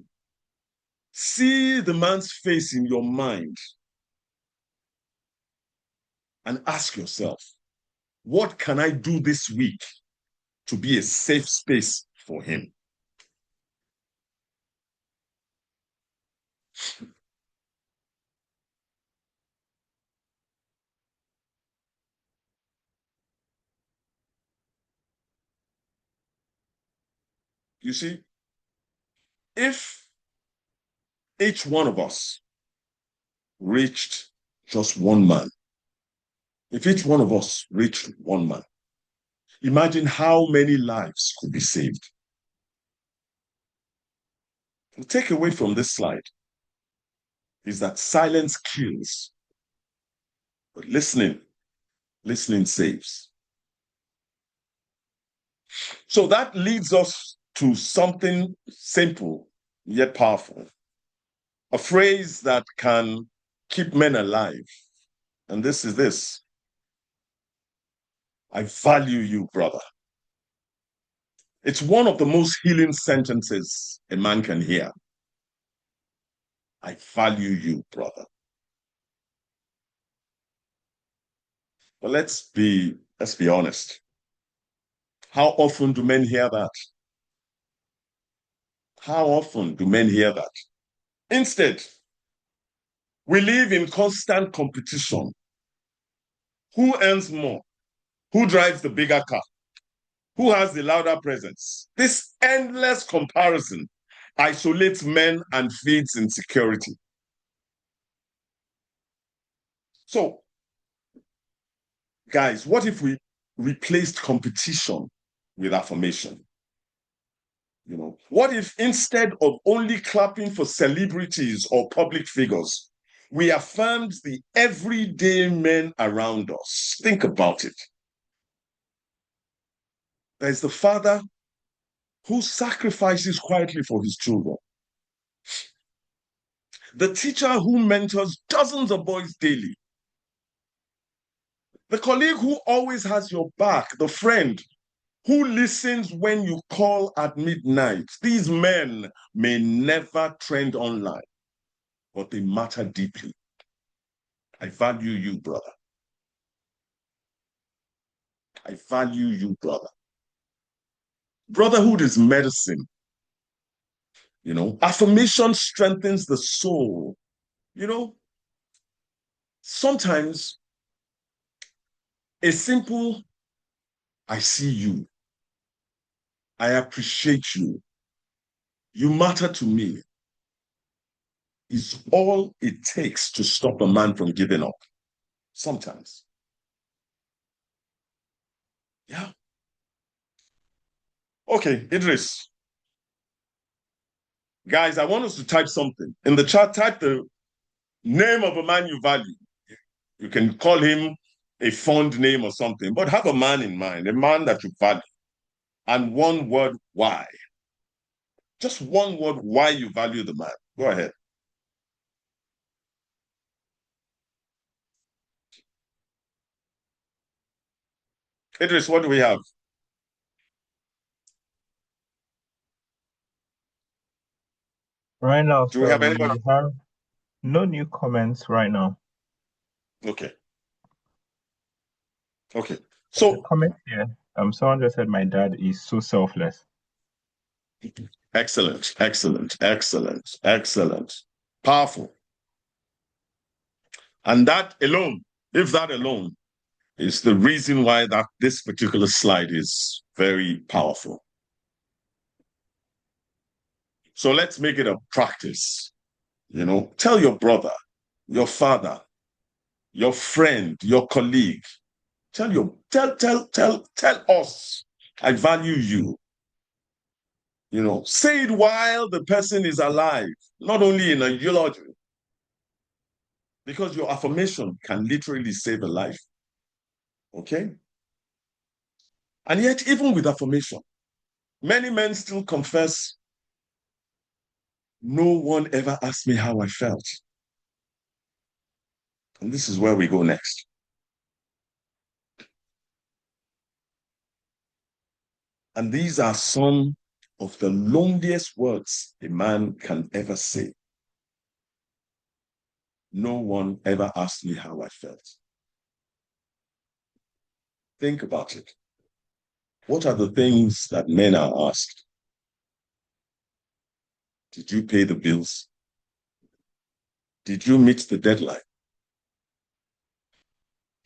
See the man's face in your mind and ask yourself, what can I do this week to be a safe space for him? You see, if each one of us reached just one man, if each one of us reached one man, imagine how many lives could be saved. The takeaway from this slide is that silence kills, but listening saves. So that leads us to something simple yet powerful, a phrase that can keep men alive. And this is this: I value you, brother. It's one of the most healing sentences a man can hear. I value you, brother. But let's be honest. How often do men hear that? How often do men hear that? Instead, we live in constant competition. Who earns more? Who drives the bigger car? Who has the louder presence? This endless comparison isolates men and feeds insecurity. So, guys, what if we replaced competition with affirmation? You know, what if instead of only clapping for celebrities or public figures, we affirmed the everyday men around us? Think about it. There's the father who sacrifices quietly for his children, the teacher who mentors dozens of boys daily, the colleague who always has your back, the friend who listens when you call at midnight. These men may never trend online, but they matter deeply. I value you, brother. I value you, brother. Brotherhood is medicine. You know, affirmation strengthens the soul. You know, sometimes a simple, I see you, I appreciate you, you matter to me, is all it takes to stop a man from giving up. Sometimes. Yeah. Okay, Idris. Guys, I want us to type something. In the chat, type the name of a man you value. You can call him a fond name or something, but have a man in mind, a man that you value. And one word, why. Just one word, why you value the man. Go ahead. Idris, what do we have? Right now, Do we sir, have anyone? we have no new comments right now. Okay. Okay. The So, comment here, someone just said my dad is so selfless. excellent, excellent, excellent, excellent. Powerful. And that alone, if that alone is the reason why that this particular slide is very powerful. So let's make it a practice. You know, tell your brother, your father, your friend, your colleague, tell us, I value you. You know, say it while the person is alive, not only in a eulogy, because your affirmation can literally save a life. Okay? And yet, even with affirmation, many men still confess, no one ever asked me how I felt. And this is where we go next. And these are some of the loneliest words a man can ever say. No one ever asked me how I felt. Think about it. What are the things that men are asked? Did you pay the bills? Did you meet the deadline?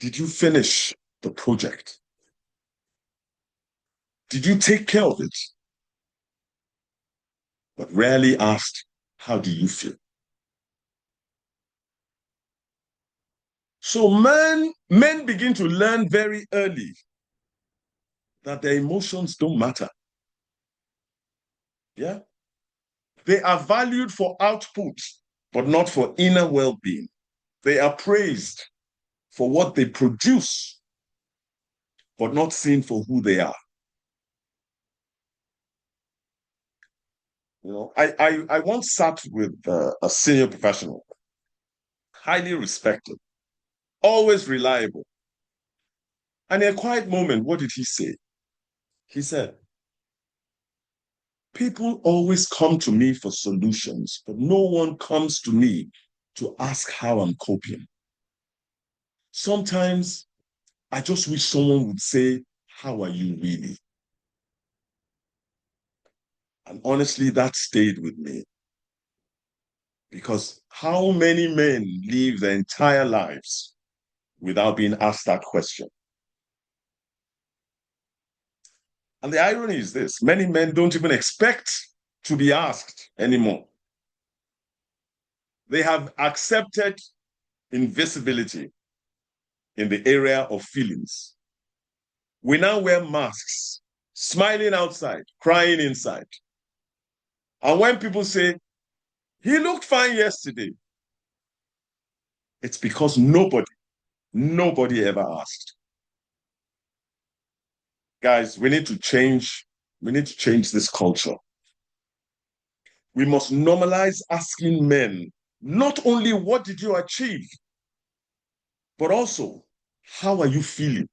Did you finish the project? Did you take care of it? But rarely asked, how do you feel? So men begin to learn very early that their emotions don't matter. Yeah. They are valued for output, but not for inner well-being. They are praised for what they produce, but not seen for who they are. You know, I once sat with a senior professional, highly respected, always reliable. And in a quiet moment, what did he say? He said, people always come to me for solutions, but no one comes to me to ask how I'm coping. Sometimes I just wish someone would say, how are you really? And honestly, that stayed with me. Because how many men live their entire lives without being asked that question? And the irony is this, many men don't even expect to be asked anymore. They have accepted invisibility in the area of feelings. We now wear masks, smiling outside, crying inside. And when people say, he looked fine yesterday, it's because nobody ever asked. Guys, we need to change this culture. We must normalize asking men, not only what did you achieve, but also, how are you feeling?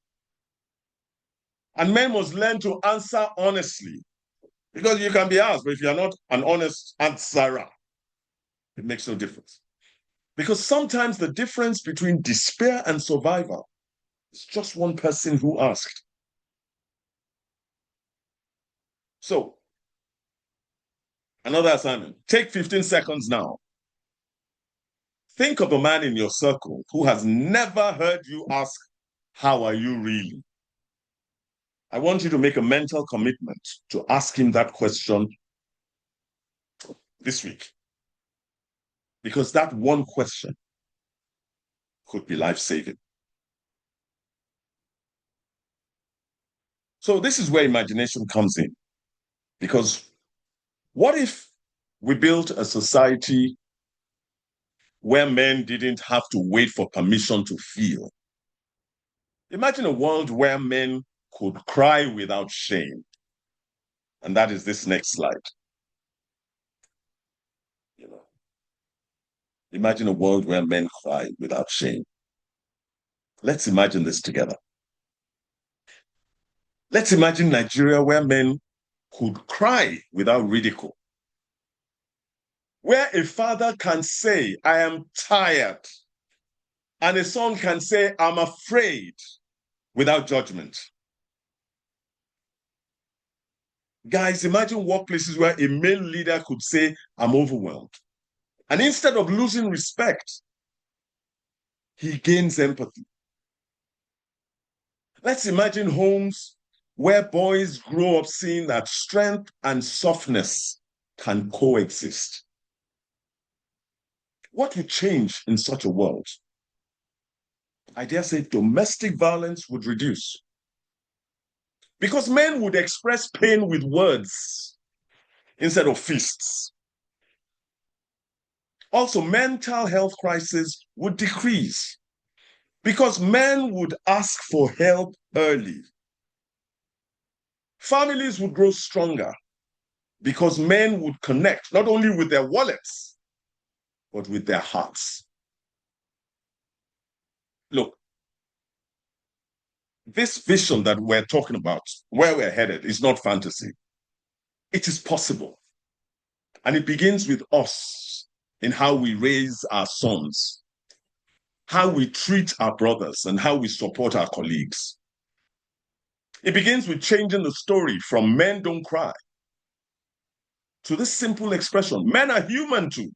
And men must learn to answer honestly. Because you can be asked, but if you're not an honest answerer, it makes no difference. Because sometimes the difference between despair and survival is just one person who asked. So, another assignment. Take 15 seconds now. Think of a man in your circle who has never heard you ask, how are you really? I want you to make a mental commitment to ask him that question this week. Because that one question could be life-saving. So this is where imagination comes in. Because what if we built a society where men didn't have to wait for permission to feel? Imagine a world where men could cry without shame. And that is this next slide. You know, imagine a world where men cry without shame. Let's imagine this together. Let's imagine Nigeria where men could cry without ridicule. Where a father can say, I am tired, and a son can say, I'm afraid, without judgment. Guys, imagine workplaces where a male leader could say, I'm overwhelmed. And instead of losing respect, he gains empathy. Let's imagine homes where boys grow up seeing that strength and softness can coexist. What would change in such a world? I dare say domestic violence would reduce. Because men would express pain with words instead of fists. Also, mental health crises would decrease because men would ask for help early. Families would grow stronger because men would connect not only with their wallets, but with their hearts. Look, this vision that we're talking about, where we're headed, is not fantasy. It is possible. And it begins with us in how we raise our sons, how we treat our brothers, and how we support our colleagues. It begins with changing the story from men don't cry to this simple expression, men are human too.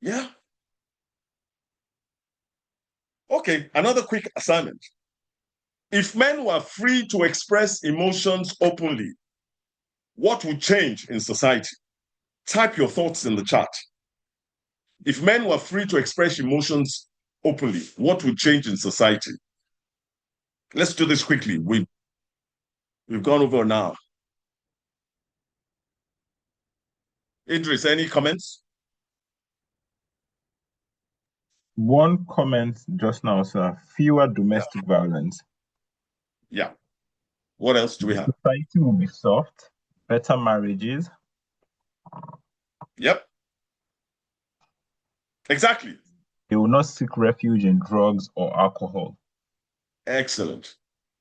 Yeah. Okay, another quick assignment. If men were free to express emotions openly, what would change in society? Type your thoughts in the chat. If men were free to express emotions openly, what would change in society? Let's do this quickly. We've gone over now. Idris, any comments? One comment just now, sir. Fewer domestic violence. Yeah. What else do we have? Society will be soft. Better marriages. Yep. Exactly. They will not seek refuge in drugs or alcohol. Excellent.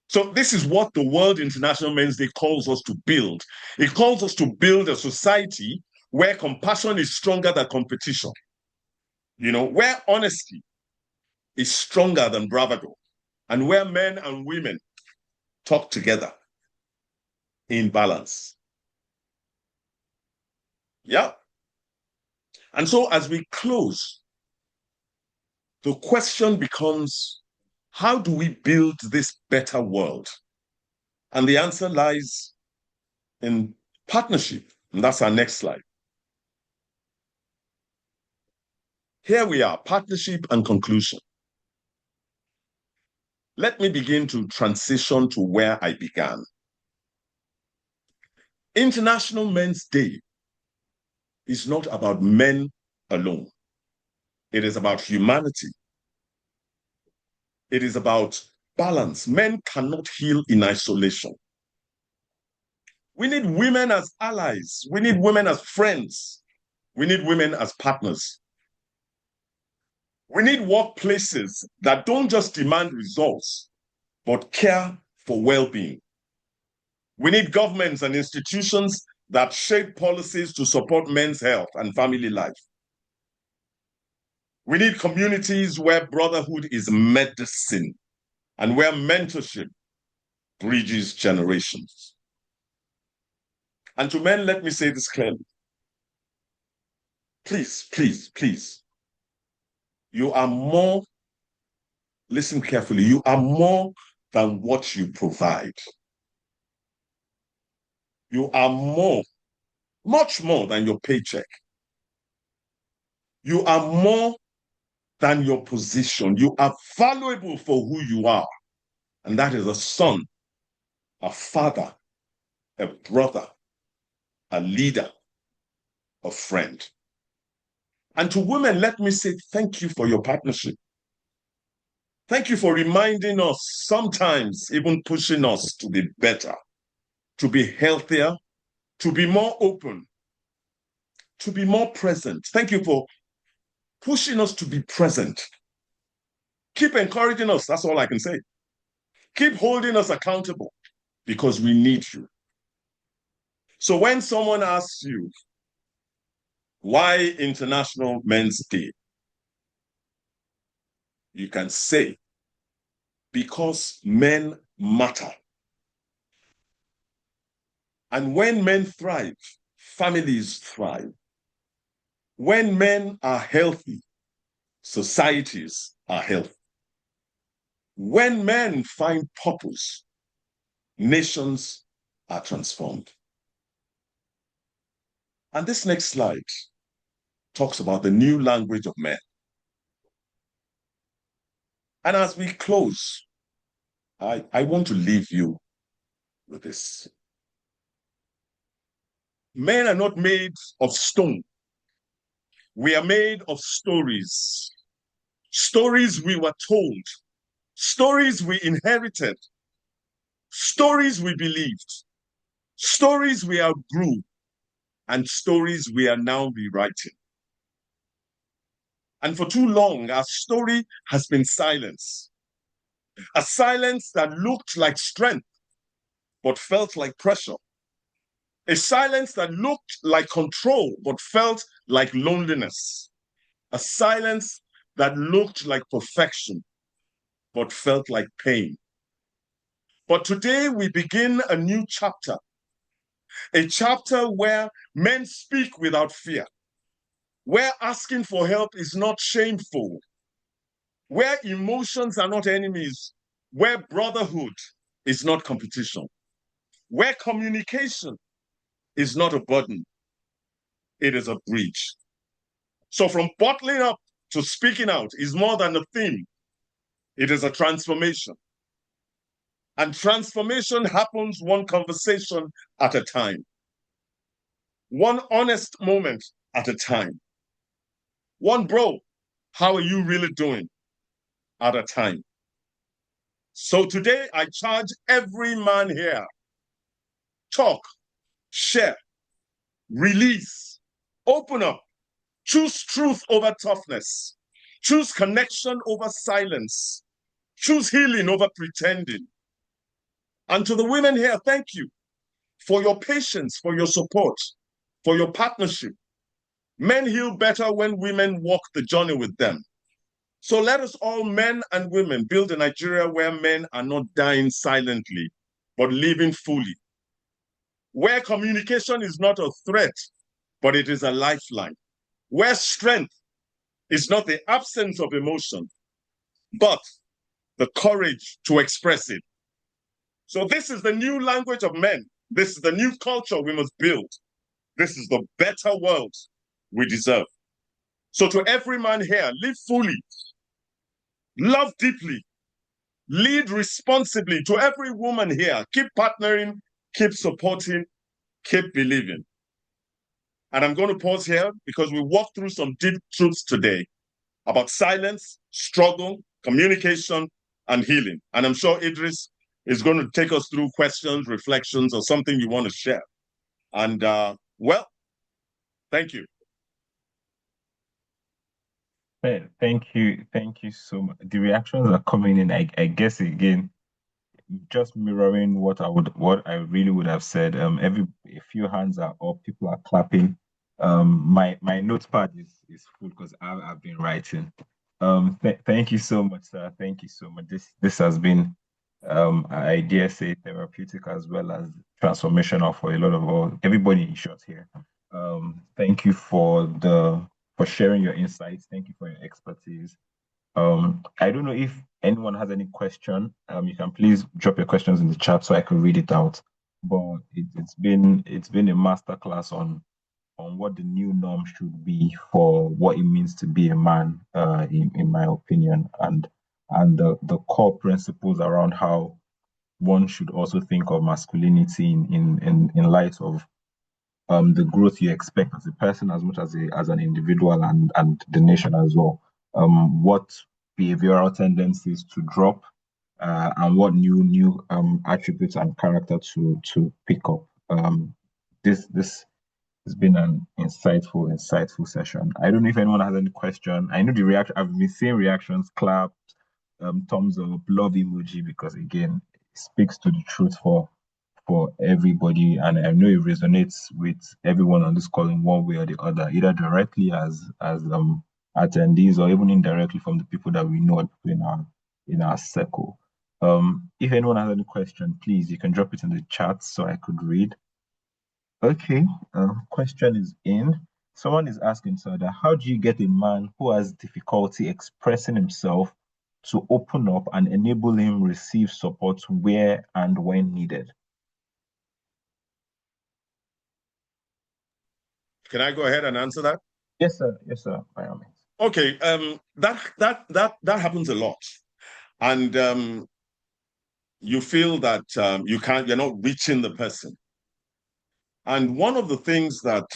So this is what the World International Men's Day calls us to build. It calls us to build a society where compassion is stronger than competition. Where honesty is stronger than bravado, and where men and women talk together in balance. Yeah. And so as we close, the question becomes, how do we build this better world? And the answer lies in partnership. And that's our next slide. Here we are, partnership and conclusion. Let me begin to transition to where I began. International Men's Day is not about men alone. It is about humanity. It is about balance. Men cannot heal in isolation. We need women as allies. We need women as friends. We need women as partners. We need workplaces that don't just demand results, but care for well-being. We need governments and institutions that shape policies to support men's health and family life. We need communities where brotherhood is medicine and where mentorship bridges generations. And to men, let me say this clearly. Please, please, please. You are more, listen carefully, you are more than what you provide. You are more, much more than your paycheck. You are more than your position. You are valuable for who you are. And that is a son, a father, a brother, a leader, a friend. And to women, let me say thank you for your partnership. Thank you for reminding us, sometimes even pushing us to be better, to be healthier, to be more open, to be more present. Thank you for pushing us to be present. Keep encouraging us. That's all I can say. Keep holding us accountable because we need you. So when someone asks you, why International Men's Day? You can say, because men matter. And when men thrive, families thrive. When men are healthy, societies are healthy. When men find purpose, nations are transformed. And this next slide talks about the new language of men. And as we close, I want to leave you with this. Men are not made of stone. We are made of stories. Stories we were told. Stories we inherited. Stories we believed. Stories we outgrew. And stories we are now rewriting. And for too long, our story has been silence. A silence that looked like strength, but felt like pressure. A silence that looked like control, but felt like loneliness. A silence that looked like perfection, but felt like pain. But today we begin a new chapter, a chapter where men speak without fear, where asking for help is not shameful, where emotions are not enemies, where brotherhood is not competition, where communication is not a burden, it is a bridge. So from bottling up to speaking out is more than a theme. It is a transformation. And transformation happens one conversation at a time, one honest moment at a time, one bro, how are you really doing at a time. So today I charge every man here, talk, share, release, open up, choose truth over toughness, choose connection over silence, choose healing over pretending. And to the women here, thank you for your patience, for your support, for your partnership. Men heal better when women walk the journey with them. So let us all, men and women, build a Nigeria where men are not dying silently, but living fully. Where communication is not a threat, but it is a lifeline. Where strength is not the absence of emotion, but the courage to express it. So this is the new language of men. This is the new culture we must build. This is the better world we deserve. So to every man here, live fully, love deeply, lead responsibly. To every woman here, keep partnering, keep supporting, keep believing. And I'm going to pause here because we walked through some deep truths today about silence, struggle, communication, and healing. And I'm sure Idris is going to take us through questions, reflections, or something you want to share. And well, thank you. Thank you so much. The reactions are coming in. I guess again, just mirroring what I really would have said. A few hands are up, people are clapping. My notepad is full because I've been writing. Thank you so much, sir. Thank you so much. This has been I dare say therapeutic as well as transformational for a lot of everybody in short here. Thank you for sharing your insights. Thank you for your expertise. I don't know if anyone has any question. You can please drop your questions in the chat so I can read it out. But it's been a masterclass on what the new norm should be for what it means to be a man, in my opinion, and the core principles around how one should also think of masculinity in light of the growth you expect as a person as much as an individual and the nation as well. What behavioral tendencies to drop, and what new attributes and character to pick up. This has been an insightful session. I don't know if anyone has any question. I know the reaction. I've been seeing reactions, clap, thumbs up, love emoji, because again, it speaks to the truth for everybody, and I know it resonates with everyone on this call in one way or the other, either directly as attendees or even indirectly from the people that we know, people in our circle. If anyone has any question, please you can drop it in the chat so I could read. Okay, question is in. Someone is asking, Sada, how do you get a man who has difficulty expressing himself to open up and enable him receive support where and when needed? Can I go ahead and answer that? Yes, sir. Yes, sir. By all means. Okay. That happens a lot, and you feel that you're not reaching the person. And one of the things that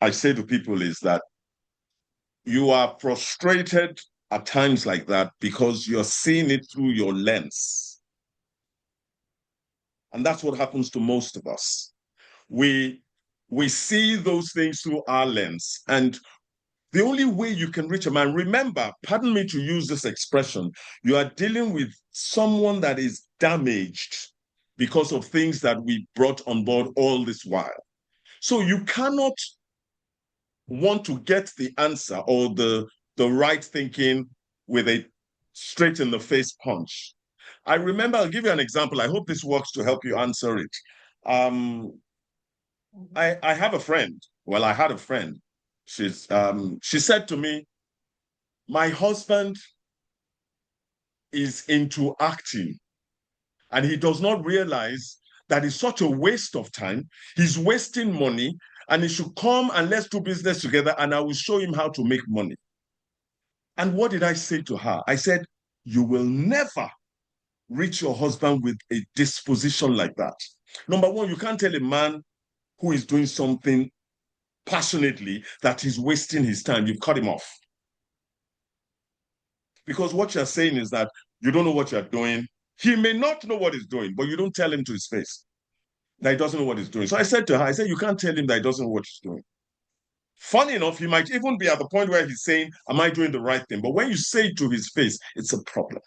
I say to people is that you are frustrated at times like that because you're seeing it through your lens. And that's what happens to most of us. We see those things through our lens. And the only way you can reach a man, remember, pardon me to use this expression, you are dealing with someone that is damaged because of things that we brought on board all this while. So you cannot want to get the answer or the right thinking with a straight in the face punch. I remember, I'll give you an example. I hope this works to help you answer it. I have a friend. Well, I had a friend. She said to me, my husband is into acting and he does not realize that it's such a waste of time. He's wasting money and he should come and let's do business together and I will show him how to make money. And what did I say to her? I said, you will never reach your husband with a disposition like that. Number one, you can't tell a man who is doing something passionately that he's wasting his time. You've cut him off. Because what you're saying is that you don't know what you're doing. He may not know what he's doing, but you don't tell him to his face that he doesn't know what he's doing. So I said to her, I said, you can't tell him that he doesn't know what he's doing. Funny enough, he might even be at the point where he's saying, am I doing the right thing? But when you say it to his face, it's a problem.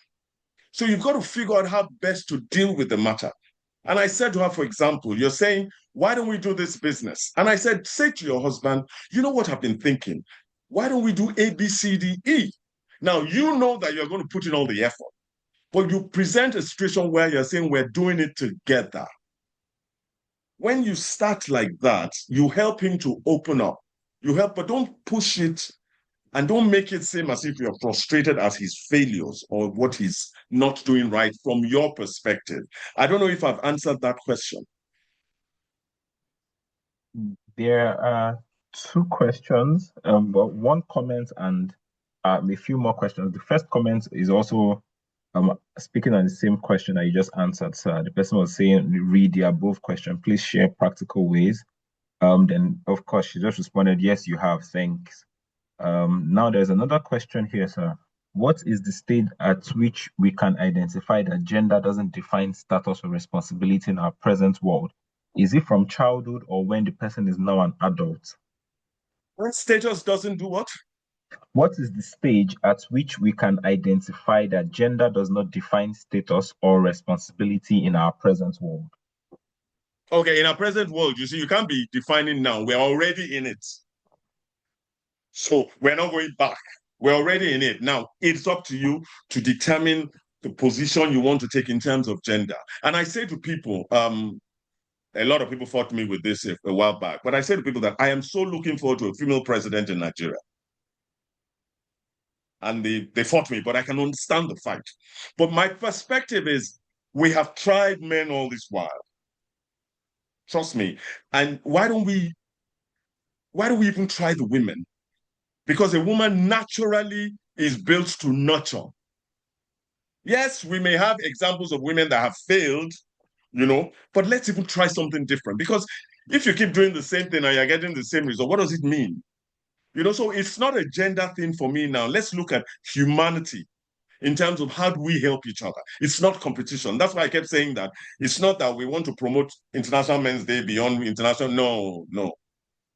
So you've got to figure out how best to deal with the matter. And I said to her, for example, you're saying, why don't we do this business? And I said, say to your husband, you know what I've been thinking? Why don't we do A, B, C, D, E? Now, you know that you're going to put in all the effort, but you present a situation where you're saying we're doing it together. When you start like that, you help him to open up. You help, but don't push it and don't make it seem as if you're frustrated at his failures or what he's not doing right from your perspective. I don't know if I've answered that question. There are two questions, but one comment and a few more questions. The first comment is also speaking on the same question that you just answered, sir. The person was saying, read the above question. Please share practical ways. Then, of course, she just responded, yes, you have. Thanks. Now, there's another question here, sir. What is the stage at which we can identify that gender doesn't define status or responsibility in our present world? Is it from childhood or when the person is now an adult? When status doesn't do what? What is the stage at which we can identify that gender does not define status or responsibility in our present world? Okay, in our present world, you see, you can't be defining now. We're already in it. So we're not going back. We're already in it. Now, it's up to you to determine the position you want to take in terms of gender. And I say to people, a lot of people fought me with this a while back, but I say to people that I am so looking forward to a female president in Nigeria. And they fought me, but I can understand the fight. But my perspective is we have tried men all this while. Trust me. And why don't we even try the women? Because a woman naturally is built to nurture. Yes, we may have examples of women that have failed, but let's even try something different. Because if you keep doing the same thing and you're getting the same result, what does it mean? So it's not a gender thing for me now. Let's look at humanity in terms of how do we help each other. It's not competition. That's why I kept saying that. It's not that we want to promote International Men's Day beyond international. No.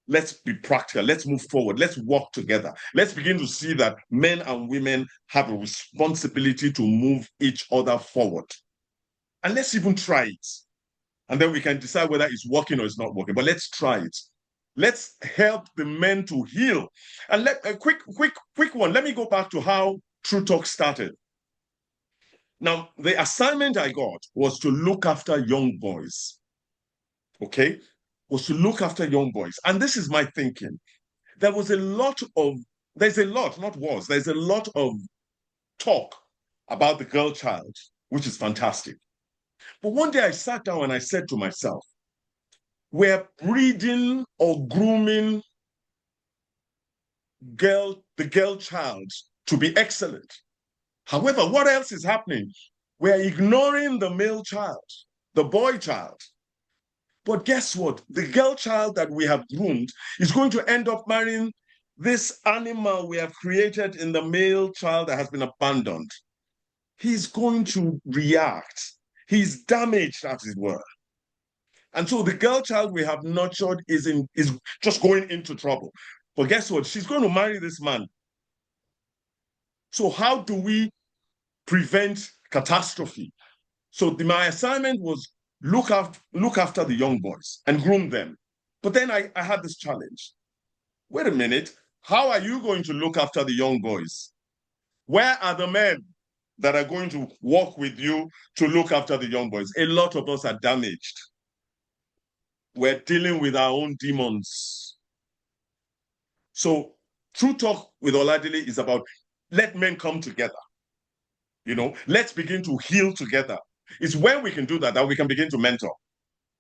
Let's be practical. Let's move forward. Let's work together. Let's begin to see that men and women have a responsibility to move each other forward. And let's even try it. And then we can decide whether it's working or it's not working. But let's try it. Let's help the men to heal. And a quick one. Let me go back to how True Talk started. Now, the assignment I got was to look after young boys. Okay? Was to look after young boys. And this is my thinking. There's a lot of talk about the girl child, which is fantastic. But one day I sat down and I said to myself, we're breeding or grooming the girl child to be excellent. However, what else is happening? We're ignoring the male child, the boy child. But guess what? The girl child that we have groomed is going to end up marrying this animal we have created in the male child that has been abandoned. He's going to react. He's damaged, as it were. And so the girl child we have nurtured is just going into trouble. But guess what? She's going to marry this man. So how do we prevent catastrophe? So my assignment was look after the young boys and groom them. But then I had this challenge. Wait a minute. How are you going to look after the young boys? Where are the men that are going to work with you to look after the young boys? A lot of us are damaged. We're dealing with our own demons. So True Talk with Oladele is about let men come together. Let's begin to heal together. It's when we can do that that we can begin to mentor.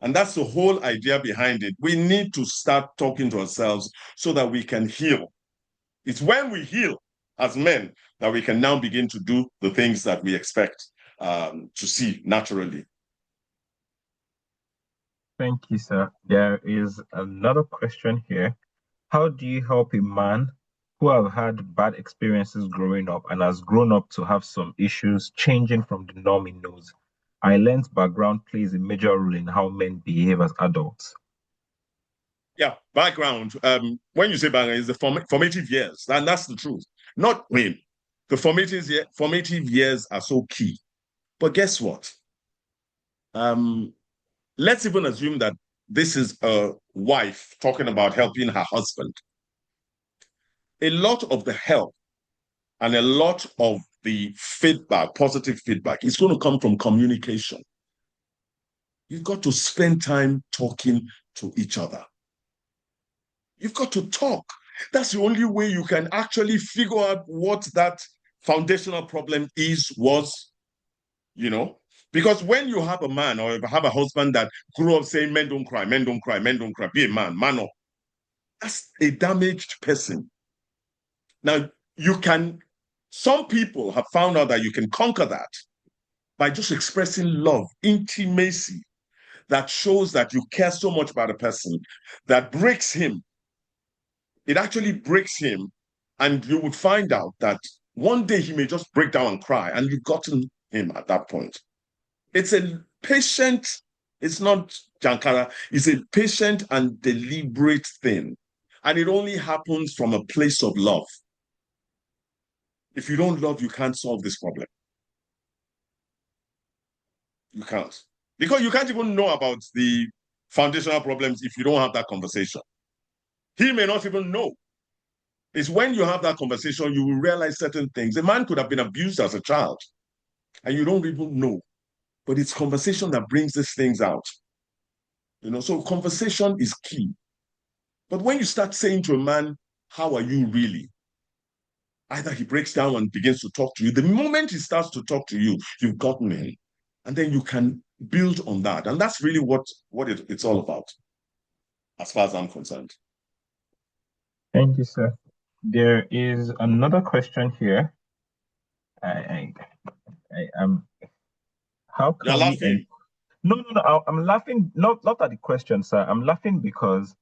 And that's the whole idea behind it. We need to start talking to ourselves so that we can heal. It's when we heal as men that we can now begin to do the things that we expect to see naturally. Thank you, sir. There is another question here. How do you help a man who have had bad experiences growing up and has grown up to have some issues changing from the norm he knows? I learned background plays a major role in how men behave as adults. Yeah, background. When you say background, it's the formative years, and that's the truth. Not when. The formative years are so key. But guess what? Let's even assume that this is a wife talking about helping her husband. A lot of the help and a lot of the feedback, positive feedback, is going to come from communication. You've got to spend time talking to each other. You've got to talk. That's the only way you can actually figure out what that foundational problem was. Because when you have a man or have a husband that grew up saying, men don't cry, men don't cry, men don't cry, be a man up, that's a damaged person. Now, some people have found out that you can conquer that by just expressing love, intimacy, that shows that you care so much about a person, that breaks him. It actually breaks him, and you would find out that one day he may just break down and cry, and you've gotten him at that point. It's a patient, it's not Jankara, it's a patient and deliberate thing. And it only happens from a place of love. If you don't love, you can't solve this problem. You can't. Because you can't even know about the foundational problems if you don't have that conversation. He may not even know. It's when you have that conversation, you will realize certain things. A man could have been abused as a child, and you don't even know. But it's conversation that brings these things out. So conversation is key. But when you start saying to a man, how are you really? Either he breaks down and begins to talk to you. The moment he starts to talk to you, you've gotten him. And then you can build on that. And that's really what it's all about, as far as I'm concerned. Thank you, sir. There is another question here. I am. How You're can we? laughing. No. I'm laughing not at the question, sir. I'm laughing because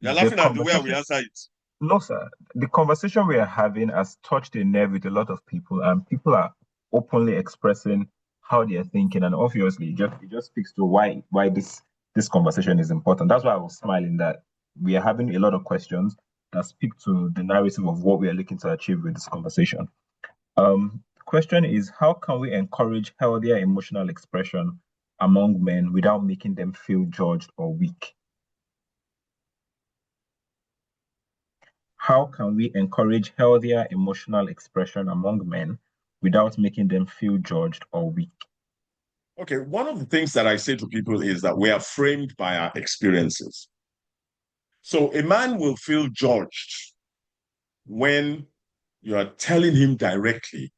You're the laughing at the way we conversation. answer it. No, sir. The conversation we are having has touched a nerve with a lot of people, and people are openly expressing how they are thinking, and obviously, it just speaks to why this conversation is important. That's why I was smiling that we are having a lot of questions that speak to the narrative of what we are looking to achieve with this conversation. Question is, how can we encourage healthier emotional expression among men without making them feel judged or weak? How can we encourage healthier emotional expression among men without making them feel judged or weak? Okay, one of the things that I say to people is that we are framed by our experiences. So a man will feel judged when you are telling him directly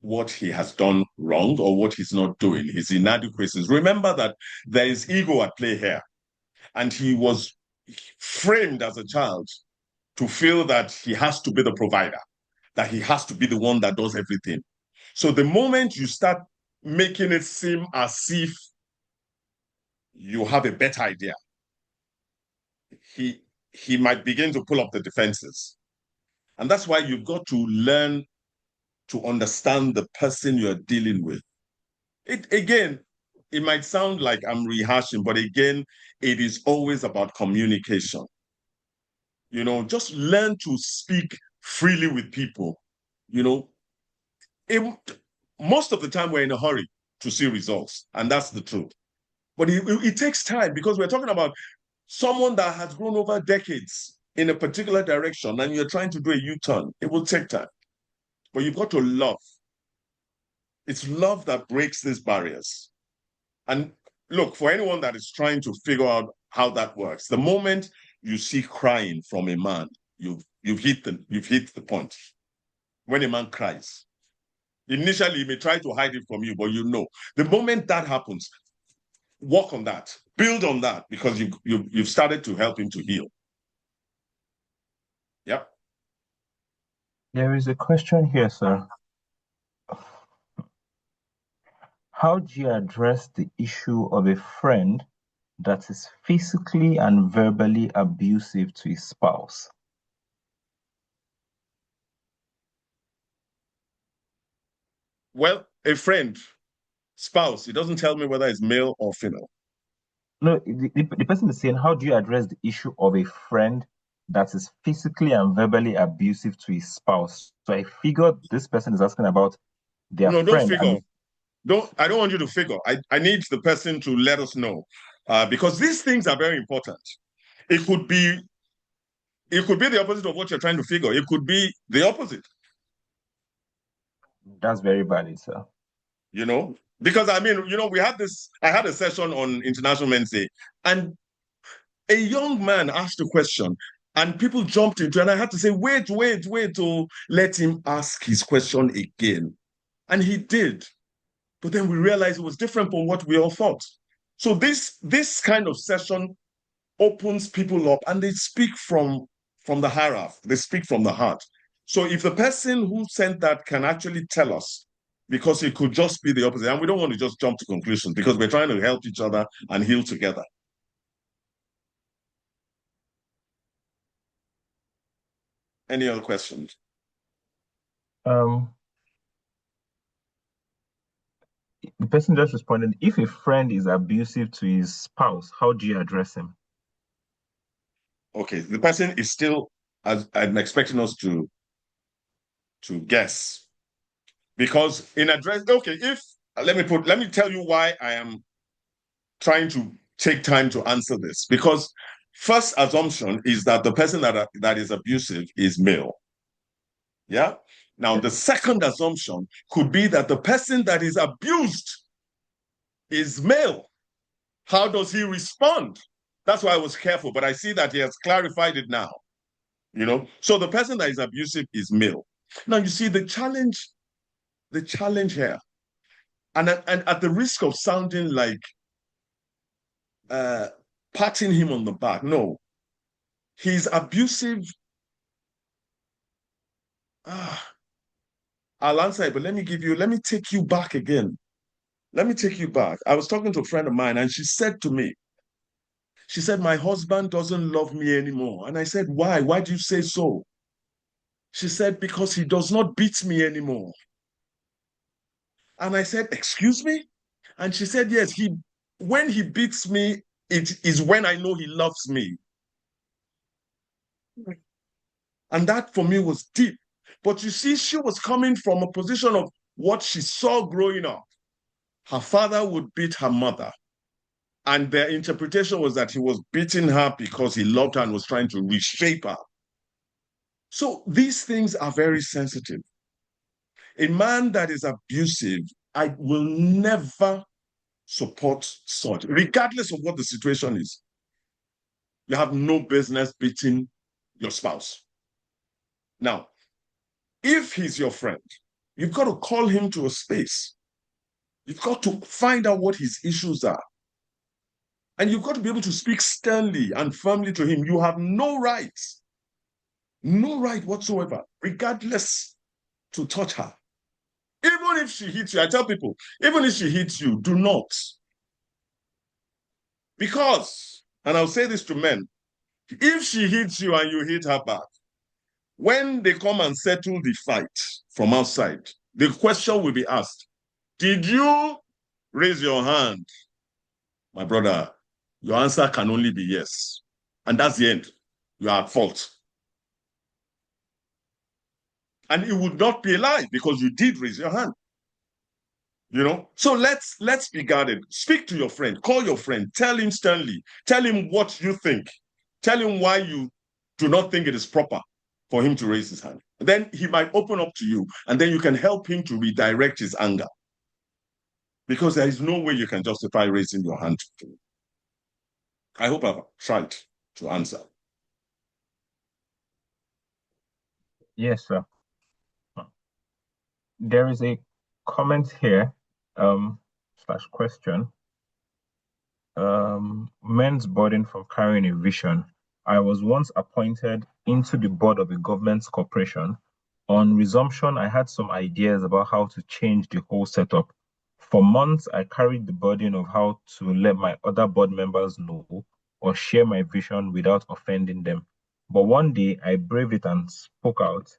what he has done wrong or what he's not doing, his inadequacies. Remember that there is ego at play here. And he was framed as a child to feel that he has to be the provider, that he has to be the one that does everything. So the moment you start making it seem as if you have a better idea, he might begin to pull up the defenses. And that's why you've got to learn to understand the person you're dealing with. It might sound like I'm rehashing, but again, it is always about communication. Just learn to speak freely with people. Most of the time we're in a hurry to see results, and that's the truth. But it takes time because we're talking about someone that has grown over decades in a particular direction, and you're trying to do a U-turn. It will take time. But you've got to love. It's love that breaks these barriers. And look, for anyone that is trying to figure out how that works, the moment you see crying from a man, you've hit the point. When a man cries, initially he may try to hide it from you, but the moment that happens, work on that, build on that, because you've started to help him to heal. Yep. There is a question here, sir. How do you address the issue of a friend that is physically and verbally abusive to his spouse? Well, a friend, spouse, it doesn't tell me whether it's male or female. No, the person is saying, how do you address the issue of a friend that is physically and verbally abusive to his spouse? So I figured this person is asking about their No, don't friend. figure. I don't want you to figure. I need the person to let us know, because these things are very important. It could be the opposite of what you're trying to figure. It could be the opposite. That's very valid, sir. Because I had a session on International Men's Day, and a young man asked a question, and people jumped into it, and I had to say, wait, to let him ask his question again. And he did. But then we realized it was different from what we all thought. So this kind of session opens people up, and they speak from the heart. They speak from the heart. So if the person who sent that can actually tell us, because it could just be the opposite, and we don't want to just jump to conclusions, because we're trying to help each other and heal together. Any other questions? The person just responded, if a friend is abusive to his spouse, how do you address him? Okay, the person is still, as I'm expecting us to guess. Because in address, okay, let me tell you why I am trying to take time to answer this. Because first assumption is that the person that is abusive is male. Yeah. Now, the second assumption could be that the person that is abused is male. How does he respond? That's why I was careful, but I see that he has clarified it now. So the person that is abusive is male. Now, you see the challenge here, and at the risk of sounding like patting him on the back, no, he's abusive. I'll answer it, but let me take you back again. Let me take you back. I was talking to a friend of mine, and she said, my husband doesn't love me anymore. And I said, why? Why do you say so? She said, because he does not beat me anymore. And I said, excuse me? And she said, yes, when he beats me, it is when I know he loves me. And that for me was deep. But you see, she was coming from a position of what she saw growing up. Her father would beat her mother. And their interpretation was that he was beating her because he loved her and was trying to reshape her. So these things are very sensitive. A man that is abusive, I will never support such, regardless of what the situation is. You have no business beating your spouse. Now, if he's your friend, you've got to call him to a space. You've got to find out what his issues are. And you've got to be able to speak sternly and firmly to him. You have no right whatsoever, regardless, to touch her. Even if she hits you, I tell people, even if she hits you, do not. Because, and I'll say this to men, if she hits you and you hit her back, when they come and settle the fight from outside, the question will be asked, did you raise your hand? My brother, your answer can only be yes. And that's the end. You are at fault. And it would not be a lie because you did raise your hand. So let's be guarded. Speak to your friend, call your friend, tell him sternly, tell him what you think, tell him why you do not think it is proper for him to raise his hand. Then he might open up to you, and then you can help him to redirect his anger. Because there is no way you can justify raising your hand to him. I hope I've tried to answer. Yes, sir. There is a comment here, slash question. Men's burden from carrying a vision. I was once appointed into the board of a government corporation. On resumption, I had some ideas about how to change the whole setup. For months, I carried the burden of how to let my other board members know or share my vision without offending them. But one day, I braved it and spoke out.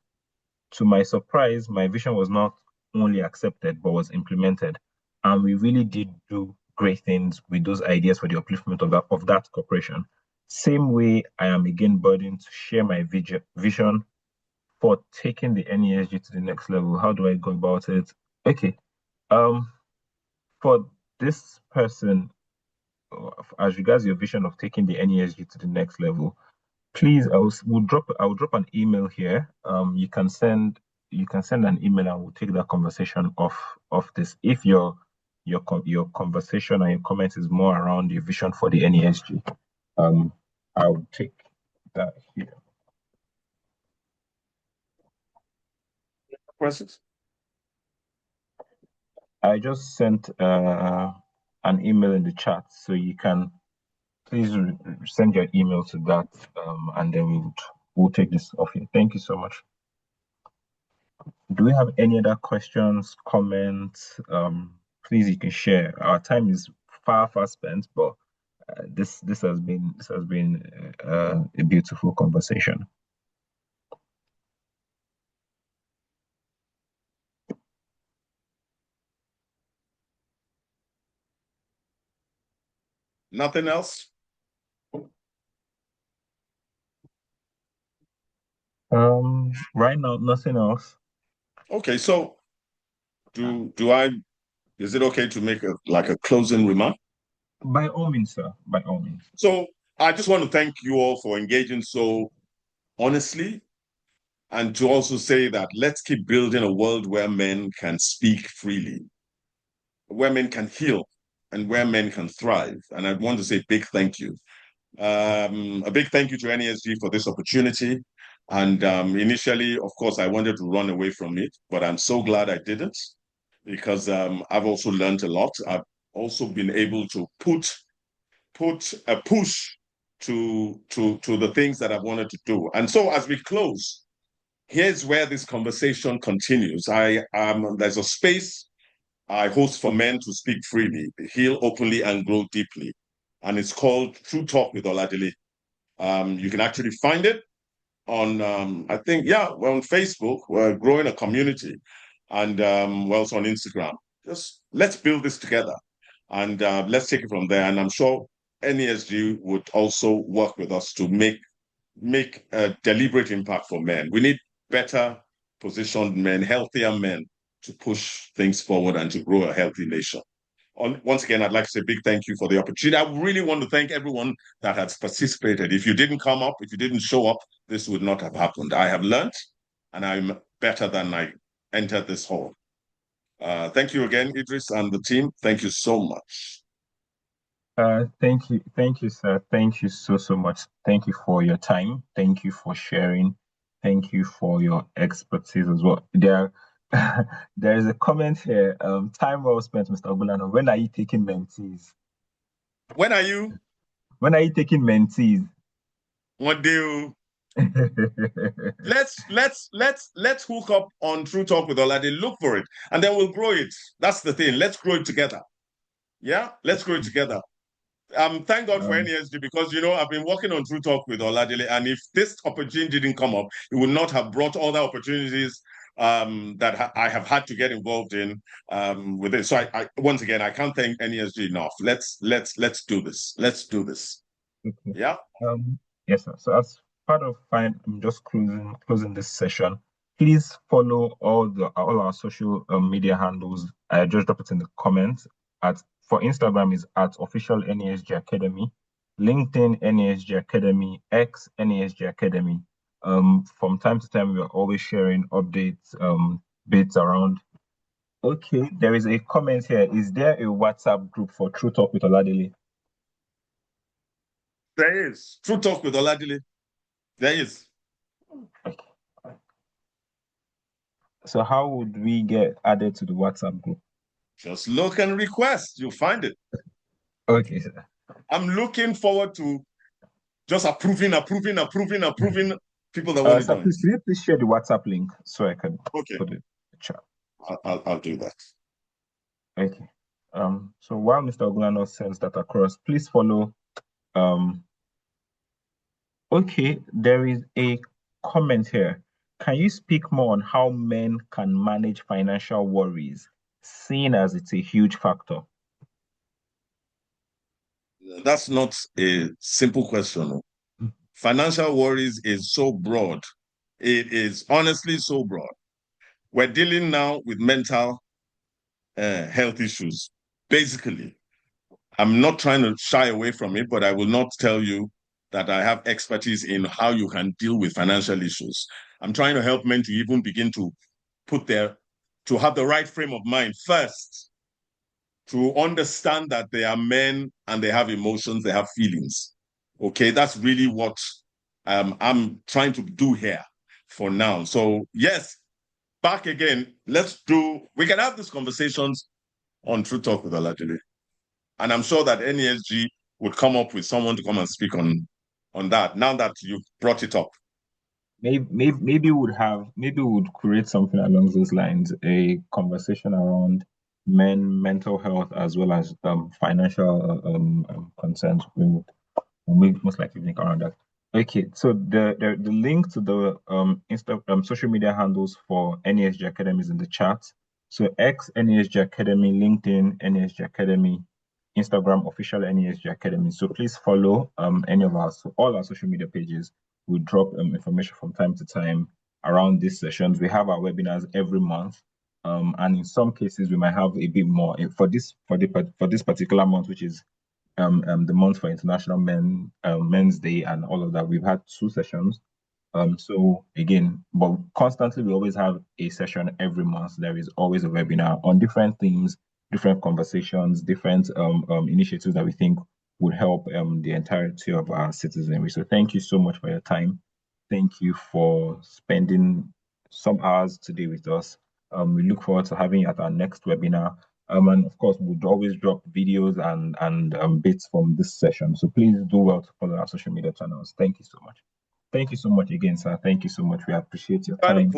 To my surprise, my vision was not only accepted, but was implemented. And we really did do great things with those ideas for the upliftment of that corporation. Same way, I am again burdened to share my vision for taking the NESG to the next level. How do I go about it? Okay. Um, for this person, as regards your vision of taking the NESG to the next level, please, I will drop an email here. You can send an email and we'll take that conversation off this. If your conversation and your comment is more around your vision for the NESG, I'll take that here. Questions? I just sent an email in the chat, so you can please send your email to that, and then we'll take this off here. Thank you so much. Do we have any other questions, comments? Please, you can share. Our time is far spent, but this has been a beautiful conversation. Nothing else? Right now, nothing else. Okay, so is it okay to make a closing remark? By all means, sir. By all means. So I just want to thank you all for engaging so honestly, and to also say that let's keep building a world where men can speak freely, where men can heal, and where men can thrive. And I want to say big thank you. A big thank you to NESG for this opportunity. And initially, of course, I wanted to run away from it, but I'm so glad I didn't, because I've also learned a lot. I've also been able to put a push to the things that I wanted to do. And so as we close, here's where this conversation continues. There's a space I host for men to speak freely, heal openly, and grow deeply. And it's called True Talk with Oladele. You can actually find it on, I think, yeah, we're on Facebook. We're growing a community. And we're also on Instagram. Just let's build this together. And let's take it from there. And I'm sure NESG would also work with us to make a deliberate impact for men. We need better positioned men, healthier men to push things forward and to grow a healthy nation. Once again, I'd like to say a big thank you for the opportunity. I really want to thank everyone that has participated. If you didn't come up, if you didn't show up, this would not have happened. I have learned, and I'm better than I entered this hall. Thank you again, Idris and the team. Thank you so much. Thank you, sir. Thank you so much. Thank you for your time. Thank you for sharing. Thank you for your expertise as well. There is a comment here. Time well spent, Mr. Ogunlana. When are you taking mentees? When are you? When are you taking mentees? What do? Let's hook up on True Talk with Oladele. Look for it, and then we'll grow it. That's the thing. Let's grow it together. Yeah, let's grow it together. Thank God for NESG, because I've been working on True Talk with Oladele, and if this opportunity didn't come up, it would not have brought all the opportunities that I have had to get involved in with it. So I once again, I can't thank NESG enough. Let's do this. Let's do this. Okay. Yeah. Yes, sir. So as part of fine, I'm just closing this session. Please follow all our social media handles. I just drop it in the comments. For Instagram is at official NESG Academy, LinkedIn NESG Academy, X NESG Academy. From time to time, we are always sharing updates, bits around. Okay, there is a comment here. Is there a WhatsApp group for True Talk with Oladele? There is. True Talk with Oladele. There is. Okay. So how would we get added to the WhatsApp group? Just look and request. You'll find it. Okay, sir. I'm looking forward to just approving people that want to Sir, join. please, can you please share the WhatsApp link so I can Okay, put it in the chat? I'll do that. Okay. So while Mr. Ogunlana sends that across, please follow. Okay, there is a comment here. Can you speak more on how men can manage financial worries, seeing as it's a huge factor? That's not a simple question. Financial worries is so broad. It is honestly so broad. We're dealing now with mental health issues. Basically, I'm not trying to shy away from it, but I will not tell you that I have expertise in how you can deal with financial issues. I'm trying to help men to even begin to to have the right frame of mind first, to understand that they are men and they have emotions, they have feelings. Okay, that's really what I'm trying to do here for now. So yes, back again, we can have these conversations on True Talk with Oladele. And I'm sure that NESG would come up with someone to come and speak on that, now that you've brought it up. Maybe we would create something along those lines, a conversation around mental health as well as financial concerns. We most likely think around that. Okay, so the link to the social media handles for NESG Academy is in the chat. So X NESG Academy, LinkedIn NESG Academy, Instagram official NESG Academy. So please follow any of our all our social media pages. We drop information from time to time around these sessions. We have our webinars every month. And in some cases we might have a bit more for this particular month, which is the month for International Men's Day and all of that. We've had 2 sessions. So again, but constantly we always have a session every month. There is always a webinar on different themes, different conversations, different initiatives that we think would help the entirety of our citizenry. So thank you so much for your time. Thank you for spending some hours today with us. We look forward to having you at our next webinar. And of course, we'll always drop videos and bits from this session. So please do well to follow our social media channels. Thank you so much. Thank you so much again, sir. Thank you so much. We appreciate your time.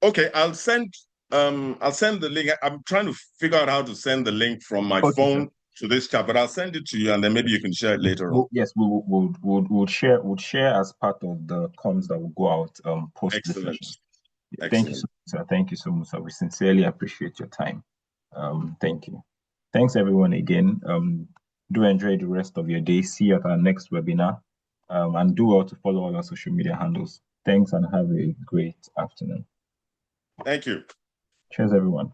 Okay, I'll send the link. I'm trying to figure out how to send the link from my phone to this chat, but I'll send it to you and then maybe you can share it later on. Yes, we'll share as part of the comms that will go out post this session. Thank you so much, sir. Thank you so much, sir. We sincerely appreciate your time. Thank you. Thanks everyone again. Do enjoy the rest of your day. See you at our next webinar. And do well to follow all our social media handles. Thanks and have a great afternoon. Thank you. Cheers, everyone.